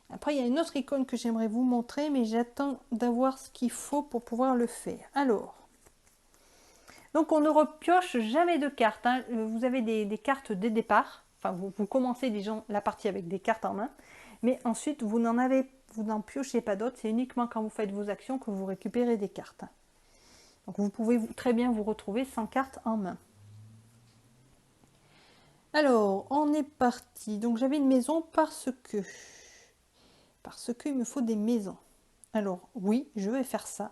Après, il y a une autre icône que j'aimerais vous montrer, mais j'attends d'avoir ce qu'il faut pour pouvoir le faire. Alors, donc on ne repioche jamais de cartes. Hein. Vous avez des cartes dès le départ. Enfin, vous commencez déjà la partie avec des cartes en main. Mais ensuite, vous n'en piochez pas d'autres. C'est uniquement quand vous faites vos actions que vous récupérez des cartes. Donc vous pouvez très bien vous retrouver sans carte en main. Alors, on est parti. Donc j'avais une maison parce qu'il me faut des maisons. Alors oui, je vais faire ça.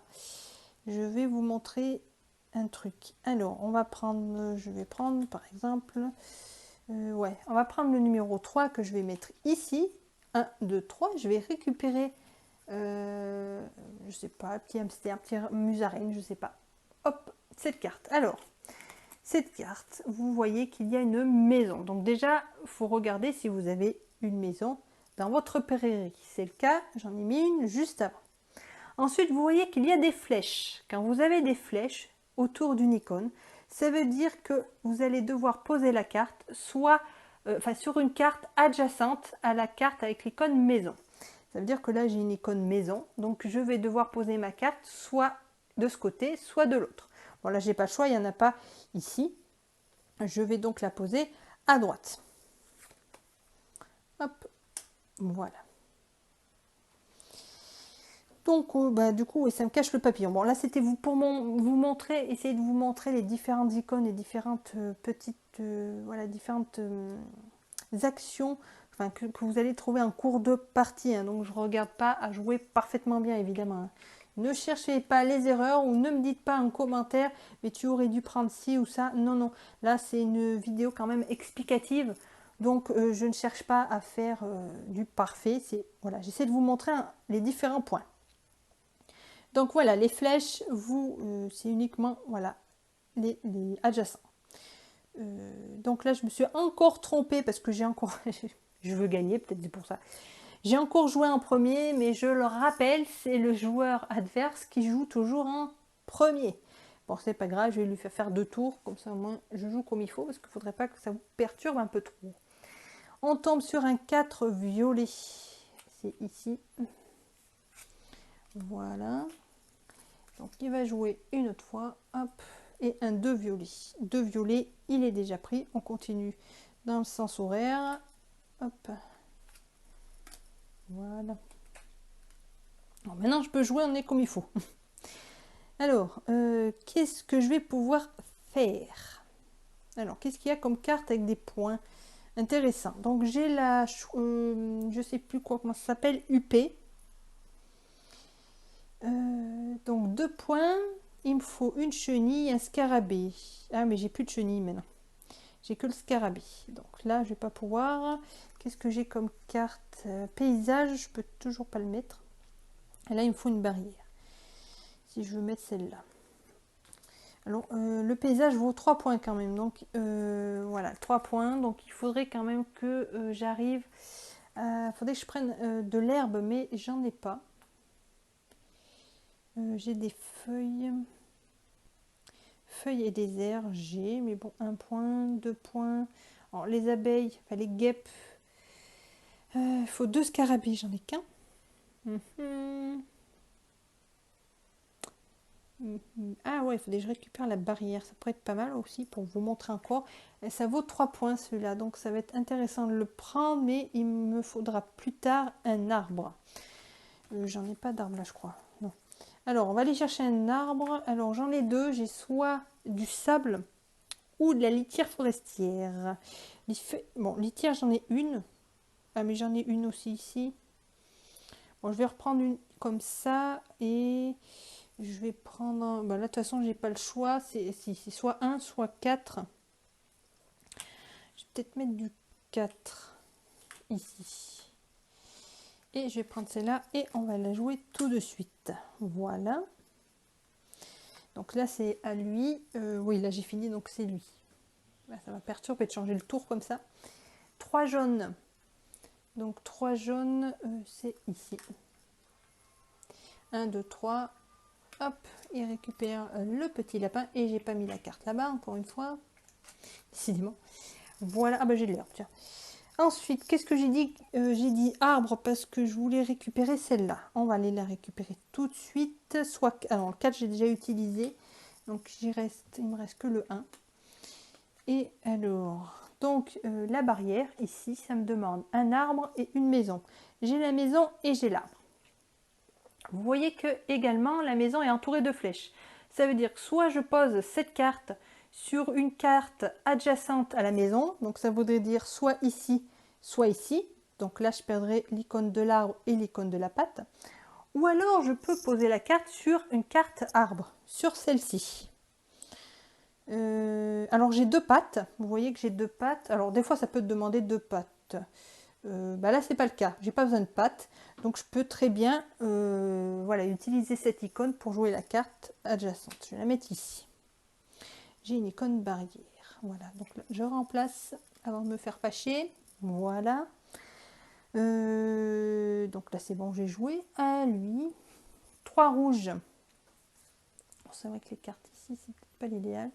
Je vais vous montrer un truc. Alors, je vais prendre par exemple, ouais, on va prendre le numéro 3 que je vais mettre ici. 1, 2, 3. Je vais récupérer, je sais pas, petit hamster, petit musaraigne, je sais pas. Hop, cette carte. Alors, cette carte, vous voyez qu'il y a une maison. Donc déjà, il faut regarder si vous avez une maison dans votre prairie. C'est le cas, j'en ai mis une juste avant. Ensuite, vous voyez qu'il y a des flèches. Quand vous avez des flèches autour d'une icône, ça veut dire que vous allez devoir poser la carte soit sur une carte adjacente à la carte avec l'icône maison. Ça veut dire que là, j'ai une icône maison, donc je vais devoir poser ma carte soit de ce côté, soit de l'autre. Bon, là, j'ai pas le choix, il n'y en a pas ici. Je vais donc la poser à droite. Hop, voilà. Donc, du coup, ça me cache le papillon. Bon, là, c'était pour vous montrer, essayer de vous montrer les différentes icônes et différentes voilà, différentes actions enfin, que vous allez trouver en cours de partie. Hein. Donc, je ne regarde pas à jouer parfaitement bien, évidemment. Hein. Ne cherchez pas les erreurs ou ne me dites pas en commentaire, mais tu aurais dû prendre ci ou ça. Non, non. Là, c'est une vidéo quand même explicative. Donc, je ne cherche pas à faire du parfait. Voilà, j'essaie de vous montrer les différents points. Donc voilà, les flèches, c'est uniquement voilà, les adjacents. Donc là, je me suis encore trompée parce que j'ai encore... je veux gagner, peut-être c'est pour ça. J'ai encore joué en premier, mais je le rappelle, c'est le joueur adverse qui joue toujours en premier. Bon, c'est pas grave, je vais lui faire 2 tours, comme ça au moins je joue comme il faut, parce qu'il ne faudrait pas que ça vous perturbe un peu trop. On tombe sur un 4 violet. C'est ici. Voilà. Donc il va jouer une autre fois, hop, et un 2 violet. 2 violets, il est déjà pris. On continue dans le sens horaire. Hop. Voilà. Bon, maintenant je peux jouer en nez comme il faut. Alors, qu'est-ce que je vais pouvoir faire? Alors, qu'est-ce qu'il y a comme carte avec des points? Intéressant. Donc j'ai je sais plus comment ça s'appelle, UP. Donc 2 points. Il me faut une chenille, un scarabée. Ah, mais j'ai plus de chenille maintenant. J'ai que le scarabée. Donc là, je vais pas pouvoir. Qu'est-ce que j'ai comme carte? Paysage, je peux toujours pas le mettre. Et là, il me faut une barrière. Si je veux mettre celle-là. Alors, le paysage vaut 3 points quand même. Donc, voilà, 3 points. Donc, il faudrait quand même que j'arrive. Il faudrait que je prenne de l'herbe, mais j'en ai pas. J'ai des feuilles. Feuilles et des airs, j'ai, mais bon, 1 point, 2 points. Alors, les abeilles, enfin les guêpes, il faut 2 scarabées, j'en ai qu'un. Ah ouais, il faudrait que je récupère la barrière, ça pourrait être pas mal aussi pour vous montrer encore. Et ça vaut 3 points celui-là, donc ça va être intéressant de le prendre, mais il me faudra plus tard un arbre. J'en ai pas d'arbre là, je crois. Non. Alors, on va aller chercher un arbre. Alors, j'en ai 2, j'ai soit du sable ou de la litière forestière. Bon, litière, j'en ai une. Ah, mais j'en ai une aussi ici. Bon, je vais reprendre une comme ça. Et je vais prendre... Bah, là, de toute façon, j'ai pas le choix. C'est soit 1, soit 4. Je vais peut-être mettre du 4 ici. Et je vais prendre celle-là et on va la jouer tout de suite. Voilà. Donc là, c'est à lui. Oui, là, j'ai fini, donc c'est lui. Là, ça va perturber de changer le tour comme ça. 3 jaunes. Donc 3 jaunes, c'est ici. 1, 2, 3. Hop, il récupère le petit lapin. Et j'ai pas mis la carte là-bas, encore une fois. Décidément. Voilà. Ah bah j'ai l'herbe, tiens. Ensuite, qu'est-ce que j'ai dit? J'ai dit arbre parce que je voulais récupérer celle-là. On va aller la récupérer tout de suite. Soit, alors le 4, j'ai déjà utilisé. Donc il me reste que le 1. Et alors, donc la barrière, ici, ça me demande un arbre et une maison. J'ai la maison et j'ai l'arbre. Vous voyez que également la maison est entourée de flèches. Ça veut dire que soit je pose cette carte sur une carte adjacente à la maison, donc ça voudrait dire soit ici, soit ici. Donc là, je perdrai l'icône de l'arbre et l'icône de la patte. Ou alors, je peux poser la carte sur une carte arbre, sur celle-ci. Alors, j'ai 2 pattes. Vous voyez que j'ai 2 pattes. Alors, des fois, ça peut te demander 2 pattes. Là, c'est pas le cas. J'ai pas besoin de pattes. Donc, je peux très bien voilà, utiliser cette icône pour jouer la carte adjacente. Je vais la mettre ici. J'ai une icône barrière. Voilà, donc là, je remplace avant de me faire fâcher. Voilà. Donc là, c'est bon, j'ai joué à lui. 3 rouges. Bon, c'est vrai que les cartes ici, c'est peut-être pas l'idéal.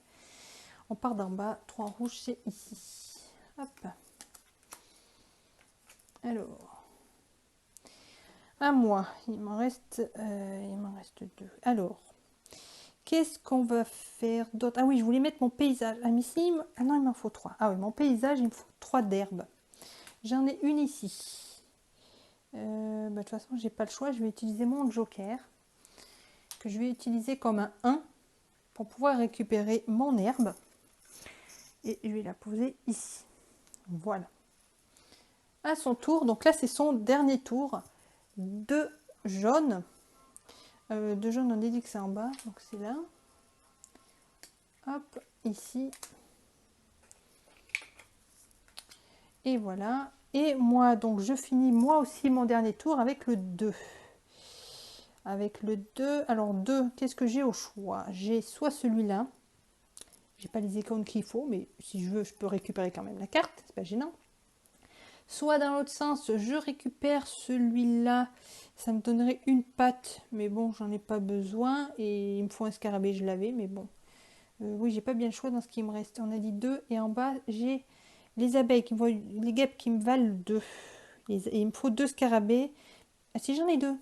On part d'en bas. 3 rouges, c'est ici. Hop. Alors. À moi. Il m'en reste 2. Alors. Qu'est-ce qu'on va faire d'autre? Ah oui, je voulais mettre mon paysage. Ah, mais si, ah non, il m'en faut 3. Ah oui, mon paysage, il me faut 3 d'herbe. J'en ai une ici. De toute façon, j'ai pas le choix. Je vais utiliser mon joker. Que je vais utiliser comme un 1 pour pouvoir récupérer mon herbe. Et je vais la poser ici. Voilà. À son tour, donc là, c'est son dernier tour. 2 jaunes. 2 jaunes, on a dit que c'est en bas. Donc c'est là. Hop, ici. Et voilà. Et moi, donc, je finis moi aussi mon dernier tour avec le 2. Avec le 2. Alors, 2, qu'est-ce que j'ai au choix? J'ai soit celui-là. J'ai pas les icônes qu'il faut, mais si je veux, je peux récupérer quand même la carte. C'est pas gênant. Soit dans l'autre sens, je récupère celui-là. Ça me donnerait une patte. Mais bon, j'en ai pas besoin. Et il me faut un scarabée, je l'avais. Mais bon. Oui, j'ai pas bien le choix dans ce qui me reste. On a dit 2. Et en bas, j'ai les abeilles, les guêpes qui me valent 2. Et il me faut 2 scarabées. Ah, si j'en ai 2.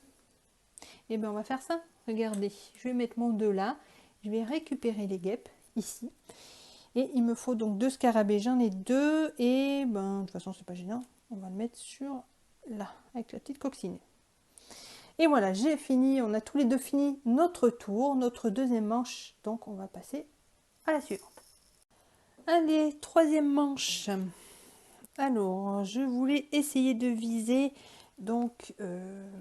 Eh bien, on va faire ça. Regardez, je vais mettre mon 2 là. Je vais récupérer les guêpes ici. Et il me faut donc 2 scarabées. J'en ai 2. Et ben, de toute façon, c'est pas gênant. On va le mettre sur là, avec la petite coccinelle. Et voilà, j'ai fini. On a tous les deux fini notre tour, notre deuxième manche. Donc, on va passer à la suivante. Allez, troisième manche. Alors, je voulais essayer de viser donc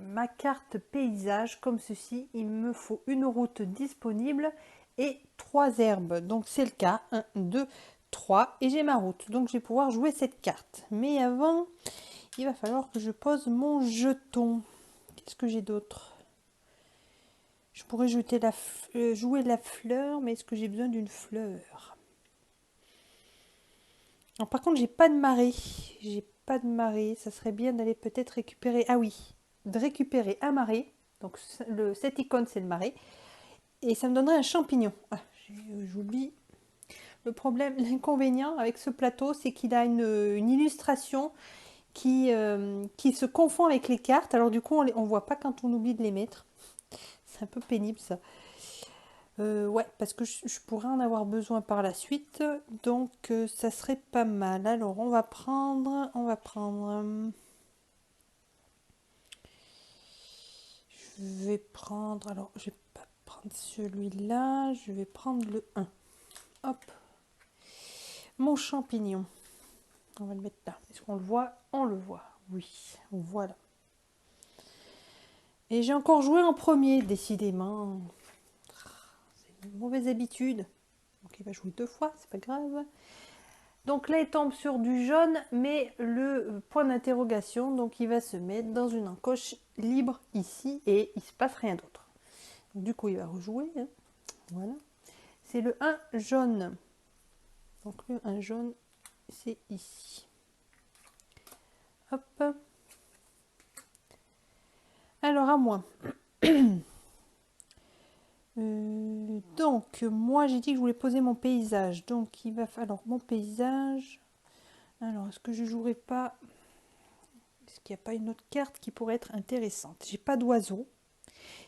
ma carte paysage comme ceci. Il me faut une route disponible et 3 herbes. Donc c'est le cas. 1, 2, 3. Et j'ai ma route. Donc je vais pouvoir jouer cette carte. Mais avant, il va falloir que je pose mon jeton. Qu'est-ce que j'ai d'autre? Je pourrais jouer la fleur, mais est-ce que j'ai besoin d'une fleur? Alors, par contre, j'ai pas de marée. J'ai pas de marée. Ça serait bien d'aller peut-être récupérer. Ah oui, de récupérer un marais. Donc cette icône, c'est le marais. Et ça me donnerait un champignon. Ah, j'oublie. Le problème, l'inconvénient avec ce plateau, c'est qu'il a une illustration qui se confond avec les cartes. Alors du coup, on voit pas quand on oublie de les mettre. C'est un peu pénible ça. Ouais, parce que je pourrais en avoir besoin par la suite, donc ça serait pas mal. Alors on va prendre, je vais prendre, alors je vais pas prendre celui-là, je vais prendre le 1. Hop, mon champignon, on va le mettre là. Est-ce qu'on le voit? On le voit, oui, voilà. Et j'ai encore joué en premier, décidément. C'est une mauvaise habitude. Donc il va jouer 2 fois, c'est pas grave. Donc là, il tombe sur du jaune, mais le point d'interrogation, donc il va se mettre dans une encoche libre ici et il ne se passe rien d'autre. Du coup, il va rejouer. Hein. Voilà. C'est le 1 jaune. Donc le 1 jaune, c'est ici. Hop. Alors à moi. Donc moi j'ai dit que je voulais poser mon paysage. Donc il va falloir mon paysage. Alors est-ce que je jouerai pas? Est-ce qu'il n'y a pas une autre carte qui pourrait être intéressante? J'ai pas d'oiseau.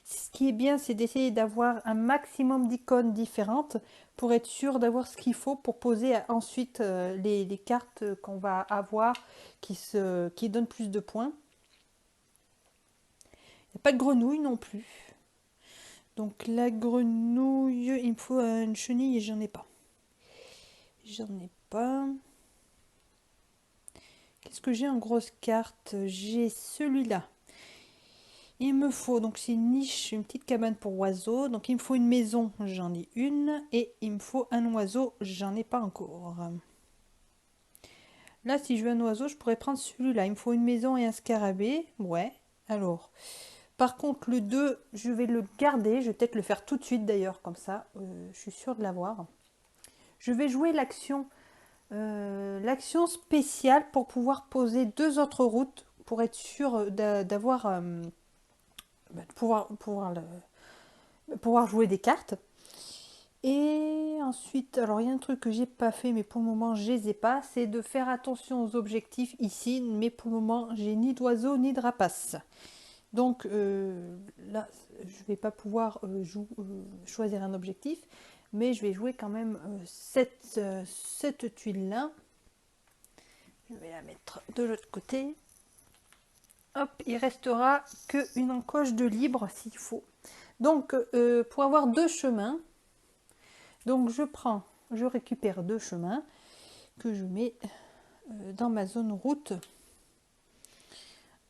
Ce qui est bien, c'est d'essayer d'avoir un maximum d'icônes différentes pour être sûr d'avoir ce qu'il faut pour poser ensuite les cartes qu'on va avoir qui donnent plus de points. Il n'y a pas de grenouille non plus. Donc la grenouille, il me faut une chenille et j'en ai pas. J'en ai pas. Qu'est-ce que j'ai en grosse carte? J'ai celui-là. Il me faut, donc c'est une niche, une petite cabane pour oiseaux. Donc il me faut une maison, j'en ai une. Et il me faut un oiseau, j'en ai pas encore. Là, si je veux un oiseau, je pourrais prendre celui-là. Il me faut une maison et un scarabée. Ouais, alors. Par contre, le 2, je vais le garder. Je vais peut-être le faire tout de suite d'ailleurs, comme ça. Je suis sûre de l'avoir. Je vais jouer l'action spéciale pour pouvoir poser 2 autres routes pour être sûr d'avoir pouvoir jouer des cartes. Et ensuite, alors il y a un truc que j'ai pas fait, mais pour le moment je les ai pas, c'est de faire attention aux objectifs ici, mais pour le moment j'ai ni d'oiseaux ni de rapaces. Donc là, je vais pas pouvoir choisir un objectif, mais je vais jouer quand même cette tuile là. Je vais la mettre de l'autre côté. Hop, il restera qu'une encoche de libre s'il faut. Donc pour avoir 2 chemins, donc je récupère 2 chemins que je mets dans ma zone route.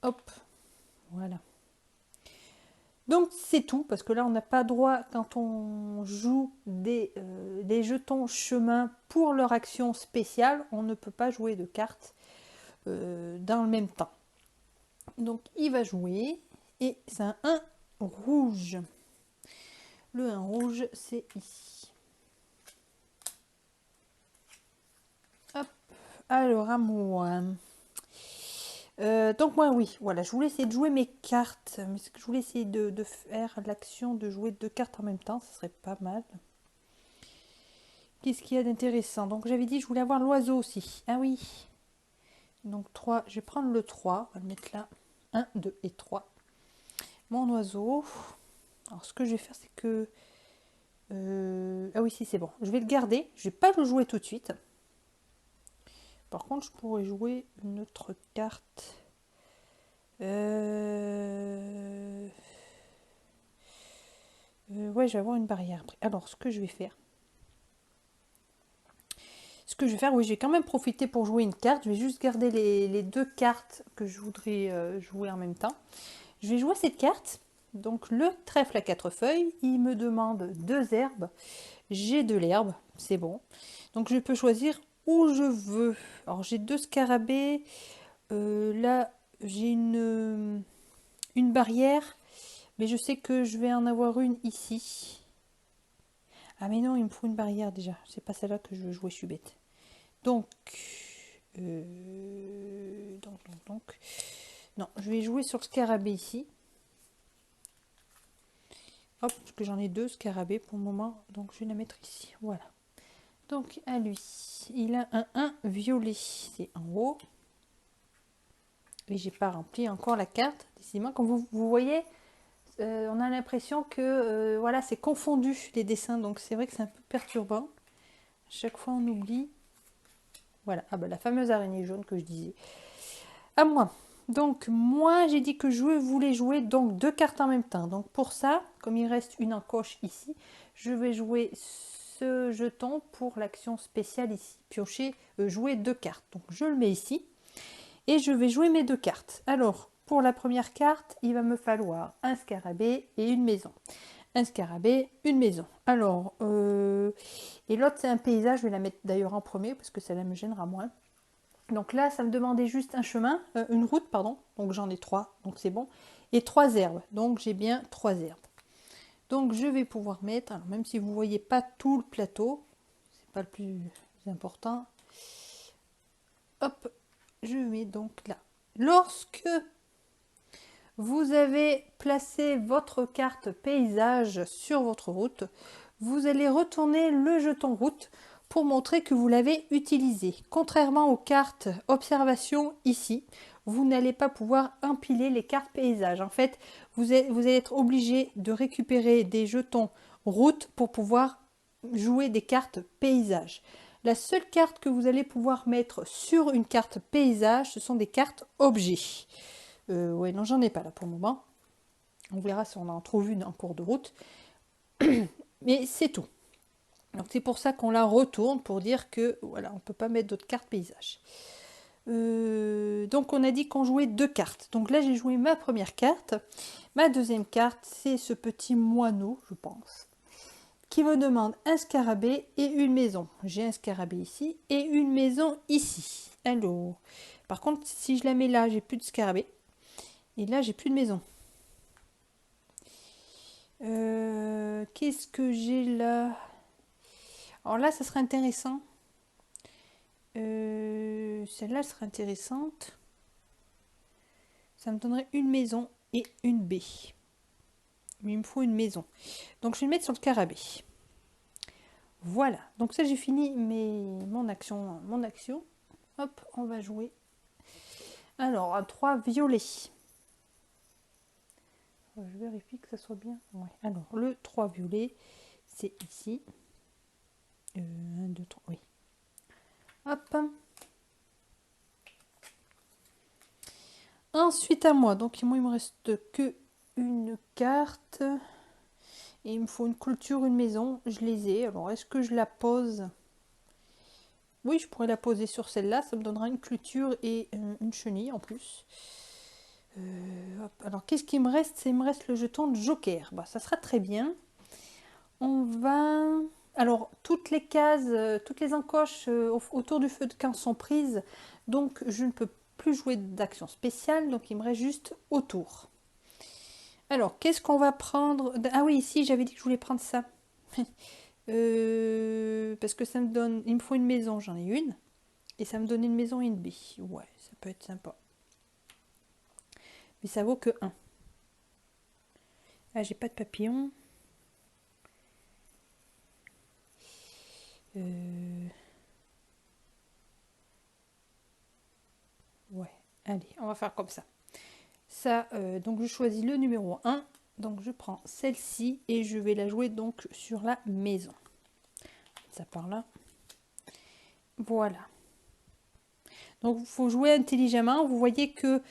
Hop, voilà. Donc c'est tout, parce que là on n'a pas droit, quand on joue des jetons chemin pour leur action spéciale, on ne peut pas jouer de cartes dans le même temps. Donc il va jouer, et c'est un 1 rouge. Le 1 rouge, c'est ici. Hop, alors à moi. Donc moi oui, voilà, je voulais essayer de jouer mes cartes, mais ce que je voulais essayer de faire l'action de jouer 2 cartes en même temps, ce serait pas mal. Qu'est-ce qu'il y a d'intéressant? Donc j'avais dit je voulais avoir l'oiseau aussi. Ah oui. Donc 3, je vais prendre le 3, on va le mettre là. 1, 2 et 3. Mon oiseau. Alors ce que je vais faire, c'est que... ah oui, si c'est bon. Je vais le garder, je vais pas le jouer tout de suite. Par contre, je pourrais jouer une autre carte. Ouais, je vais avoir une barrière après. Alors, ce que je vais faire, oui, je vais quand même profiter pour jouer une carte. Je vais juste garder les 2 cartes que je voudrais jouer en même temps. Je vais jouer cette carte. Donc, le trèfle à 4 feuilles. Il me demande 2 herbes. J'ai de l'herbe, c'est bon. Donc, je peux choisir où je veux. Alors, j'ai 2 scarabées. Là, j'ai une barrière. Mais je sais que je vais en avoir une ici. Ah mais non, il me faut une barrière déjà. C'est pas celle-là que je veux jouer, je suis bête. Donc, non, je vais jouer sur le scarabée ici. Hop, parce que j'en ai 2 scarabées pour le moment. Donc je vais la mettre ici. Voilà. Donc à lui, il a un 1 violet. C'est en haut. Et j'ai pas rempli encore la carte. Décidément, comme vous voyez, on a l'impression que voilà, c'est confondu les dessins. Donc c'est vrai que c'est un peu perturbant. Chaque fois on oublie. Voilà, ah bah, la fameuse araignée jaune que je disais. À moi. Donc moi j'ai dit que je voulais jouer donc 2 cartes en même temps. Donc pour ça, comme il reste une encoche ici, je vais jouer ce jeton pour l'action spéciale ici. Piocher, jouer 2 cartes. Donc je le mets ici et je vais jouer mes 2 cartes. Alors pour la première carte, il va me falloir un scarabée et une maison. Un scarabée, une maison. Alors, Et l'autre, c'est un paysage. Je vais la mettre d'ailleurs en premier parce que ça me gênera moins. Donc là, ça me demandait juste un chemin, une route, pardon. Donc j'en ai 3, donc c'est bon. Et 3 herbes. Donc j'ai bien 3 herbes. Donc je vais pouvoir mettre, alors même si vous ne voyez pas tout le plateau, c'est pas le plus important. Hop, je mets donc là. Lorsque vous avez placé votre carte paysage sur votre route, vous allez retourner le jeton route pour montrer que vous l'avez utilisé. Contrairement aux cartes observation ici, vous n'allez pas pouvoir empiler les cartes paysage. En fait, vous allez être obligé de récupérer des jetons route pour pouvoir jouer des cartes paysage. La seule carte que vous allez pouvoir mettre sur une carte paysage, ce sont des cartes objets. Ouais, non, j'en ai pas là pour le moment. On verra si on en trouve une en cours de route. Mais c'est tout. Donc c'est pour ça qu'on la retourne pour dire que voilà, on peut pas mettre d'autres cartes paysage. Donc on a dit qu'on jouait 2 cartes. Donc là j'ai joué ma première carte. Ma deuxième carte, c'est ce petit moineau, je pense, qui me demande un scarabée et une maison. J'ai un scarabée ici et une maison ici. Alors, par contre, si je la mets là, j'ai plus de scarabée. Et là, j'ai plus de maison. Qu'est-ce que j'ai là? Alors là, ça serait intéressant. Celle-là serait intéressante. Ça me donnerait une maison et une baie. Mais il me faut une maison. Donc je vais le mettre sur le scarabée. Voilà. Donc ça, j'ai fini mon action. Hop, on va jouer. Alors, un 3 violet. Je vérifie que ça soit bien. Ouais. Alors, le 3 violet, c'est ici. 1, 2, 3, oui. Hop. Ensuite à moi. Donc, moi, il me reste que une carte. Et il me faut une clôture, une maison. Je les ai. Alors, est-ce que je la pose? Oui, je pourrais la poser sur celle-là. Ça me donnera une clôture et une chenille en plus. Hop. Alors, qu'est-ce qu'il me reste? Il me reste le jeton de joker. Bah, ça sera très bien. On va... Alors, toutes les cases, toutes les encoches autour du feu de camp sont prises. Donc, je ne peux plus jouer d'action spéciale. Donc, il me reste juste autour. Alors, qu'est-ce qu'on va prendre? Ah oui, ici, j'avais dit que je voulais prendre ça. Parce que ça me donne... Il me faut une maison, j'en ai une. Et ça me donne une maison et une baie. Ouais, ça peut être sympa. Mais ça vaut que 1. Ah, j'ai pas de papillon. Ouais, allez, on va faire comme ça. Ça, donc je choisis le numéro 1. Donc je prends celle-ci et je vais la jouer donc sur la maison. Ça part là. Voilà. Donc il faut jouer intelligemment. Vous voyez que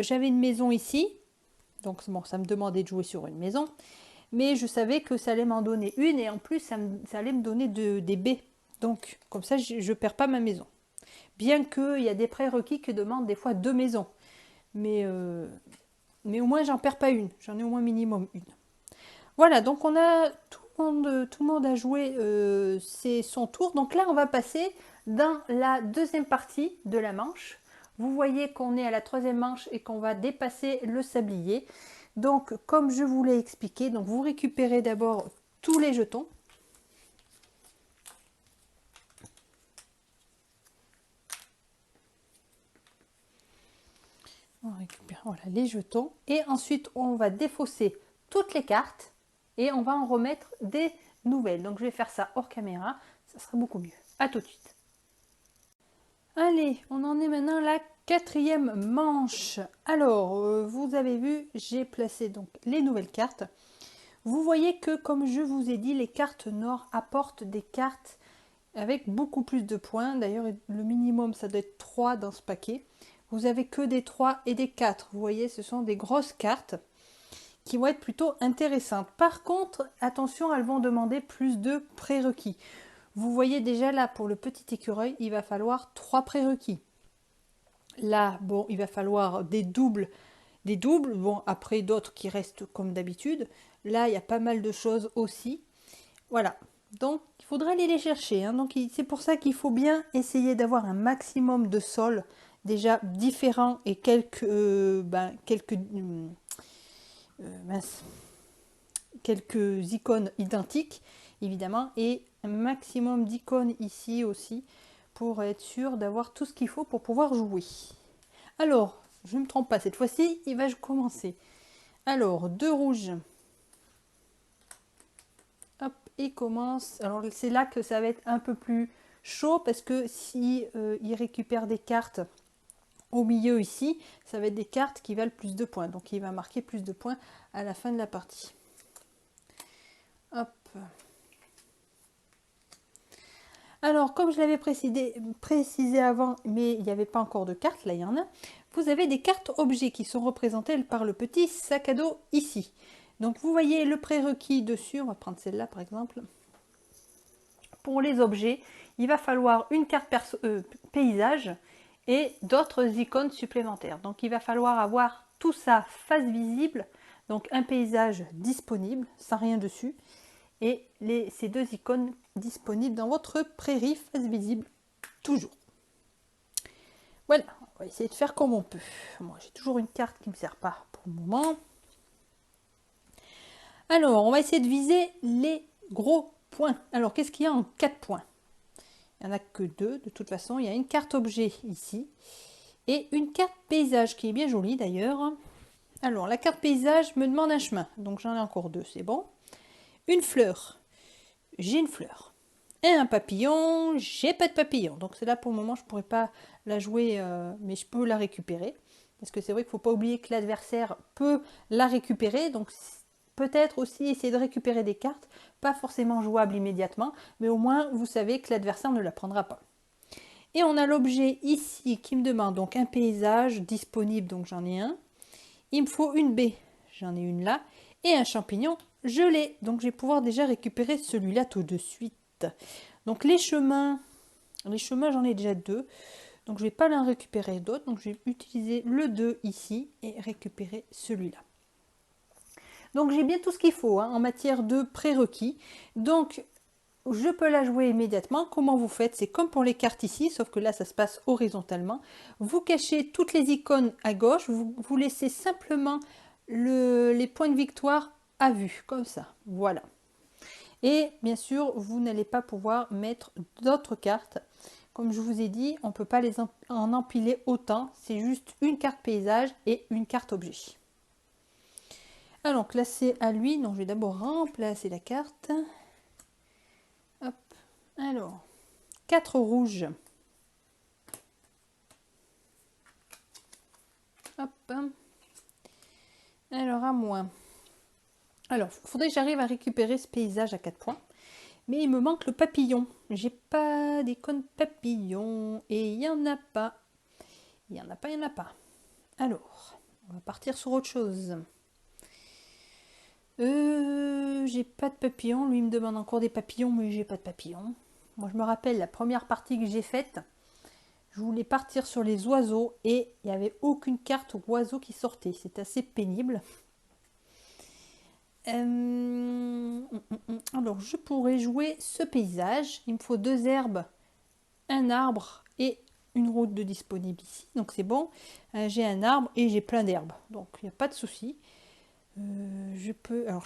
j'avais une maison ici. Donc bon, ça me demandait de jouer sur une maison. Mais je savais que ça allait m'en donner une. Et en plus, ça allait me donner des baies. Donc comme ça, je ne perds pas ma maison. Bien qu'il y a des prérequis qui demandent des fois 2 maisons. Mais au moins, j'en perds pas une. J'en ai au moins minimum une. Voilà, donc on a tout le monde a joué c'est son tour. Donc là, on va passer dans la deuxième partie de la manche. Vous voyez qu'on est à la 3e manche et qu'on va dépasser le sablier. Donc, comme je vous l'ai expliqué, donc vous récupérez d'abord tous les jetons. On récupère voilà, les jetons. Et ensuite, on va défausser toutes les cartes. Et on va en remettre des nouvelles. Donc je vais faire ça hors caméra, ça sera beaucoup mieux. A tout de suite. Allez, on en est maintenant à la 4e manche. Alors, vous avez vu, j'ai placé donc les nouvelles cartes. Vous voyez que, comme je vous ai dit, les cartes nord apportent des cartes avec beaucoup plus de points. D'ailleurs, le minimum, ça doit être 3 dans ce paquet. Vous avez que des 3 et des 4. Vous voyez, ce sont des grosses cartes qui vont être plutôt intéressantes. Par contre, attention, elles vont demander plus de prérequis. Vous voyez déjà là, pour le petit écureuil, il va falloir 3 prérequis. Là, bon, il va falloir des doubles. Bon, après d'autres qui restent comme d'habitude. Là, il y a pas mal de choses aussi. Voilà. Donc, il faudra aller les chercher. Hein. Donc, c'est pour ça qu'il faut bien essayer d'avoir un maximum de sols déjà différents et quelques icônes identiques, évidemment, et un maximum d'icônes ici aussi pour être sûr d'avoir tout ce qu'il faut pour pouvoir jouer. Alors, je ne me trompe pas cette fois-ci, il va commencer. Alors, 2 rouges. Hop, et commence. Alors, c'est là que ça va être un peu plus chaud parce que si il récupère des cartes au milieu ici, ça va être des cartes qui valent plus de points. Donc, il va marquer plus de points à la fin de la partie. Hop. Alors, comme je l'avais précisé avant, mais il n'y avait pas encore de cartes, là il y en a, vous avez des cartes objets qui sont représentées par le petit sac à dos ici. Donc, vous voyez le prérequis dessus, on va prendre celle-là par exemple. Pour les objets, il va falloir une carte paysage et d'autres icônes supplémentaires. Donc, il va falloir avoir tout ça face visible, donc un paysage disponible, sans rien dessus, et ces 2 icônes disponibles dans votre prairie face visible, toujours. Voilà, on va essayer de faire comme on peut. Moi, j'ai toujours une carte qui ne me sert pas pour le moment. Alors, on va essayer de viser les gros points. Alors, qu'est-ce qu'il y a en 4 points? Il n'y en a que 2, de toute façon. Il y a une carte objet ici et une carte paysage qui est bien jolie d'ailleurs. Alors, la carte paysage me demande un chemin, donc j'en ai encore 2, c'est bon. Une fleur. J'ai une fleur. Et un papillon, j'ai pas de papillon. Donc c'est là pour le moment, je pourrais pas la jouer, mais je peux la récupérer. Parce que c'est vrai qu'il ne faut pas oublier que l'adversaire peut la récupérer. Donc peut-être aussi essayer de récupérer des cartes, pas forcément jouables immédiatement, mais au moins vous savez que l'adversaire ne la prendra pas. Et on a l'objet ici qui me demande donc un paysage disponible, donc j'en ai un. Il me faut une baie, j'en ai une là. Et un champignon, je l'ai. Donc je vais pouvoir déjà récupérer celui-là tout de suite. Donc les chemins j'en ai déjà 2. Donc je ne vais pas en récupérer d'autres. Donc je vais utiliser le 2 ici et récupérer celui-là. Donc j'ai bien tout ce qu'il faut en matière de prérequis. Donc je peux la jouer immédiatement. Comment vous faites? C'est comme pour les cartes ici, sauf que là ça se passe horizontalement. Vous cachez toutes les icônes à gauche. Vous laissez simplement les points de victoire à vue, comme ça. Voilà. Et bien sûr, vous n'allez pas pouvoir mettre d'autres cartes. Comme je vous ai dit, on ne peut pas en empiler autant. C'est juste une carte paysage et une carte objet. Alors, là, c'est à lui. Donc, je vais d'abord remplacer la carte. Hop. Alors, 4 rouges. Hop. Alors, à moi. Alors, il faudrait que j'arrive à récupérer ce paysage à 4 points. Mais il me manque le papillon. J'ai pas d'icône papillon. Et il n'y en a pas. Il n'y en a pas, il n'y en a pas. Alors, on va partir sur autre chose. J'ai pas de papillon. Lui, il me demande encore des papillons, mais j'ai pas de papillon. Moi, je me rappelle la première partie que j'ai faite. Je voulais partir sur les oiseaux et il n'y avait aucune carte oiseau qui sortait. C'est assez pénible. Alors, je pourrais jouer ce paysage. Il me faut 2 herbes, un arbre et une route de disponible ici. Donc, c'est bon. J'ai un arbre et j'ai plein d'herbes. Donc, il n'y a pas de souci. Je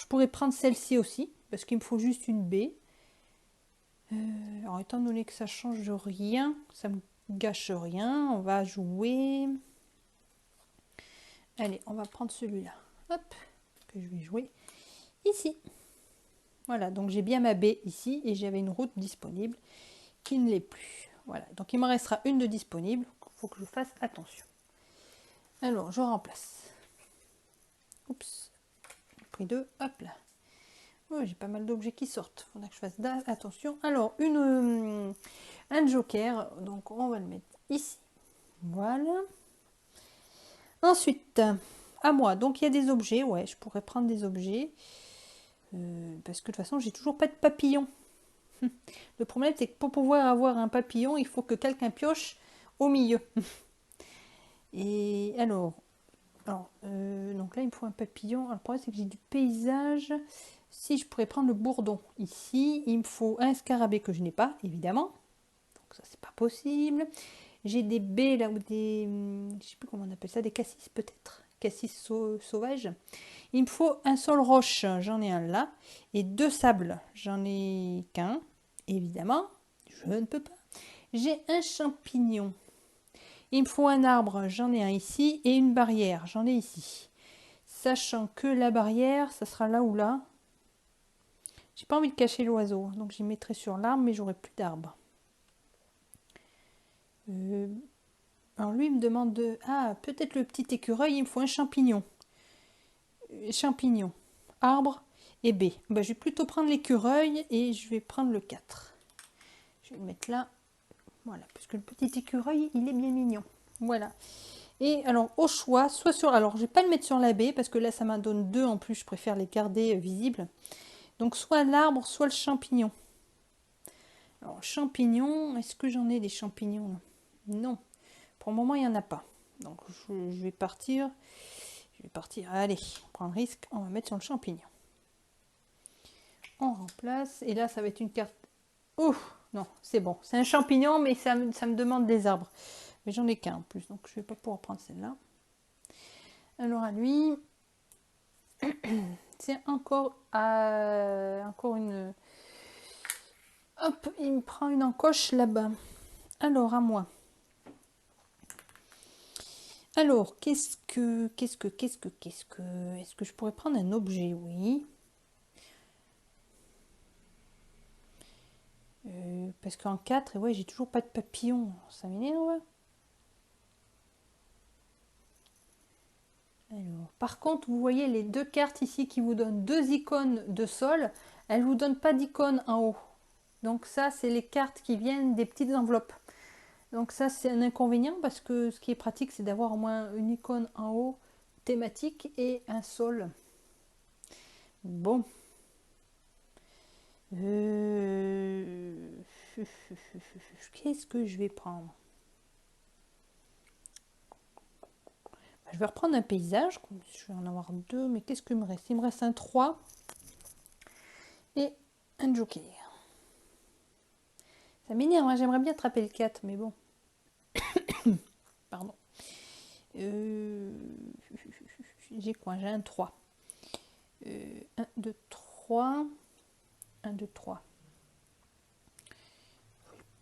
pourrais prendre celle-ci aussi parce qu'il me faut juste une baie. Alors, étant donné que ça change rien, ça me gâche rien, on va jouer. Allez, on va prendre celui-là. Hop, que je vais jouer ici. Voilà, donc j'ai bien ma baie ici et j'avais une route disponible qui ne l'est plus. Voilà, donc il m'en restera une de disponible. Il faut que je fasse attention. Alors, je remplace. Oups, j'ai pris 2, hop là. Oh, j'ai pas mal d'objets qui sortent. Il faudra que je fasse attention. Alors, un joker. Donc, on va le mettre ici. Voilà. Ensuite, à moi. Donc, il y a des objets. Ouais, je pourrais prendre des objets. Parce que de toute façon, j'ai toujours pas de papillon. Le problème, c'est que pour pouvoir avoir un papillon, il faut que quelqu'un pioche au milieu. Et alors donc là, il me faut un papillon. Alors, le problème, c'est que j'ai du paysage. si je pourrais prendre le bourdon. Ici, il me faut un scarabée que je n'ai pas, évidemment. Donc ça, c'est pas possible. J'ai des baies là, ou des... je sais plus comment on appelle ça, des cassis peut-être. Cassis sauvages. Il me faut un sol roche, j'en ai un là. Et 2 sables, j'en ai qu'un. Évidemment, je ne peux pas. J'ai un champignon. Il me faut un arbre, j'en ai un ici. Et une barrière, j'en ai ici. Sachant que la barrière, ça sera là ou là. J'ai pas envie de cacher l'oiseau, donc j'y mettrai sur l'arbre, mais j'aurai plus d'arbre. Alors lui, il me demande de... Ah, peut-être le petit écureuil, il me faut un champignon. Champignon, arbre et baie. Ben, je vais plutôt prendre l'écureuil et je vais prendre le 4. Je vais le mettre là. Voilà, parce que le petit écureuil, il est bien mignon. Voilà. Et alors, au choix, soit sur... Alors, je vais pas le mettre sur la baie, parce que là, ça m'en donne 2 en plus. Je préfère les garder visibles. Donc, soit l'arbre, soit le champignon. Alors, champignon, est-ce que j'en ai des champignons là? Non. Pour le moment, il n'y en a pas. Donc, je vais partir. Allez, on prend le risque. On va mettre sur le champignon. On remplace. Et là, ça va être une carte. Oh, non, c'est bon. C'est un champignon, mais ça me demande des arbres. Mais j'en ai qu'un en plus, donc je ne vais pas pouvoir prendre celle-là. Alors à lui, c'est encore une... Hop, il me prend une encoche là-bas. Alors à moi. Alors, qu'est-ce que... Est-ce que je pourrais prendre un objet? Oui. Parce qu'en 4, ouais, j'ai toujours pas de papillon. Ça m'énerve. Alors, par contre, vous voyez les 2 cartes ici qui vous donnent 2 icônes de sol. Elles ne vous donnent pas d'icône en haut. Donc ça, c'est les cartes qui viennent des petites enveloppes. Donc ça, c'est un inconvénient parce que ce qui est pratique, c'est d'avoir au moins une icône en haut thématique et un sol. Bon. Qu'est-ce que je vais prendre? Je vais reprendre un paysage. Je vais en avoir 2, mais qu'est-ce qu'il me reste? Il me reste un 3 et un joker. Ça m'énerve, hein, j'aimerais bien attraper le 4, mais bon. Pardon. J'ai quoi? J'ai un 3. 1, 2, 3. 1, 2, 3.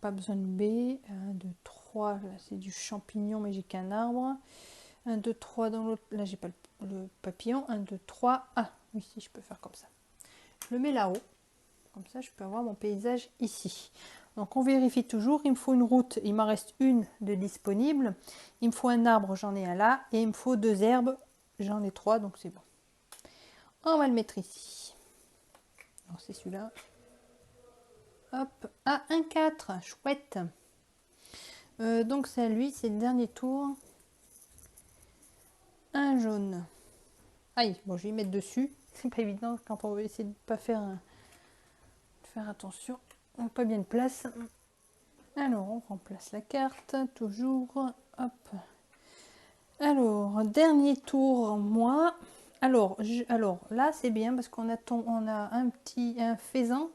Pas besoin de B. 1, 2, 3. Là, c'est du champignon, mais j'ai qu'un arbre. 1, 2, 3 dans l'autre. Là, j'ai pas le papillon. 1, 2, 3. Ah, oui, si, je peux faire comme ça. Je le mets là-haut. Comme ça, je peux avoir mon paysage ici. Donc, on vérifie toujours. Il me faut une route. Il m'en reste une de disponible. Il me faut un arbre. J'en ai un là. Et il me faut 2 herbes. J'en ai 3, donc c'est bon. On va le mettre ici. Alors, c'est celui-là. Hop. Ah, un 4. Chouette. Donc, c'est à lui. C'est le dernier tour. Un jaune. Aïe. Bon, je vais y mettre dessus. C'est pas évident quand on veut essayer de ne pas faire attention. On n'a pas bien de place. Alors, on remplace la carte. Toujours. Hop. Alors, dernier tour, moi. Alors là, c'est bien parce qu'on a un faisan.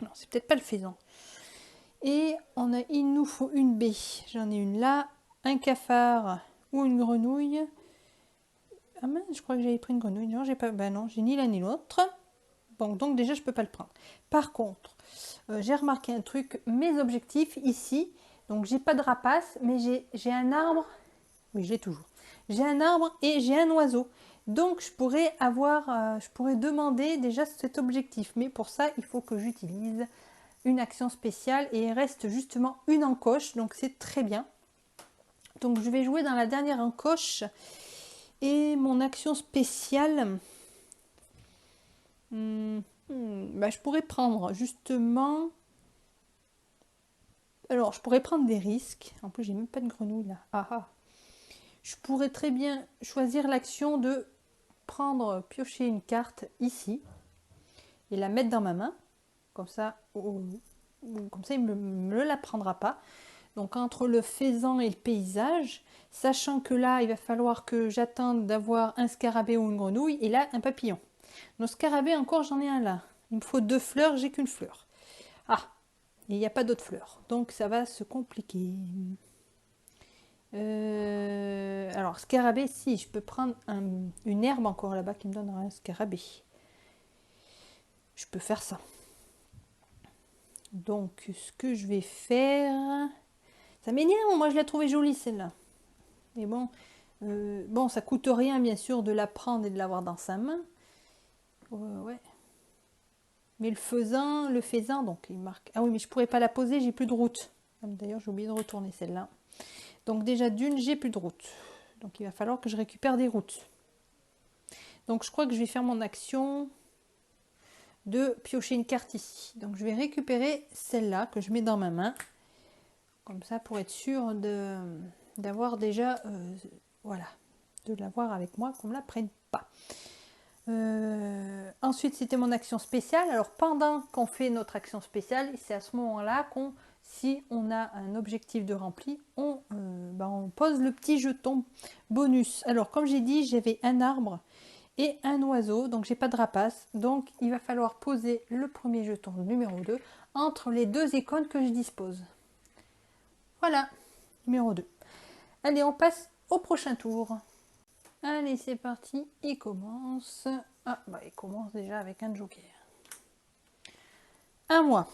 Non, c'est peut-être pas le faisan. Et il nous faut une baie. J'en ai une là, un cafard ou une grenouille. Ah mince, je crois que j'avais pris une grenouille. Non, j'ai pas. Ben non, j'ai ni l'un ni l'autre. Bon, donc déjà, je peux pas le prendre. Par contre, j'ai remarqué un truc. Mes objectifs ici. Donc, j'ai pas de rapace, mais j'ai un arbre. Oui, je l'ai toujours. J'ai un arbre et j'ai un oiseau. Donc, je pourrais demander déjà cet objectif. Mais pour ça, il faut que j'utilise une action spéciale et il reste justement une encoche. Donc, c'est très bien. Donc, je vais jouer dans la dernière encoche. Et mon action spéciale... je pourrais prendre justement... Alors, je pourrais prendre des risques. En plus, j'ai même pas de grenouille là. Ah ah. Je pourrais très bien choisir l'action de piocher une carte ici et la mettre dans ma main. Comme ça, il ne me la prendra pas. Donc entre le faisan et le paysage, sachant que là, il va falloir que j'attende d'avoir un scarabée ou une grenouille et là, un papillon. Nos scarabées, encore, j'en ai un là. Il me faut 2 fleurs, j'ai qu'une fleur. Ah, il n'y a pas d'autres fleurs. Donc, ça va se compliquer. Alors, scarabée, si, je peux prendre une herbe encore là-bas qui me donnera un scarabée. Je peux faire ça. Donc, ce que je vais faire... Ça m'énerve, moi je l'ai trouvée jolie celle-là. Mais bon, bon, ça coûte rien bien sûr de la prendre et de l'avoir dans sa main. Ouais. Mais le faisan, donc il marque... Ah oui, mais je pourrais pas la poser, j'ai plus de route. D'ailleurs, j'ai oublié de retourner celle-là. Donc déjà d'une, j'ai plus de route. Donc il va falloir que je récupère des routes. Donc je crois que je vais faire mon action de piocher une carte ici. Donc je vais récupérer celle-là que je mets dans ma main. Comme ça pour être sûr d'avoir déjà... voilà, de l'avoir avec moi, qu'on ne la prenne pas. Ensuite, c'était mon action spéciale. Alors pendant qu'on fait notre action spéciale, c'est à ce moment-là qu'on, si on a un objectif de rempli, on pose le petit jeton bonus. Alors comme j'ai dit, j'avais un arbre et un oiseau, donc j'ai pas de rapace, donc il va falloir poser le premier jeton numéro 2 entre les 2 icônes que je dispose. Voilà, numéro 2. Allez, on passe au prochain tour. Allez, c'est parti, il commence. Ah, bah il commence déjà avec un joker. À moi.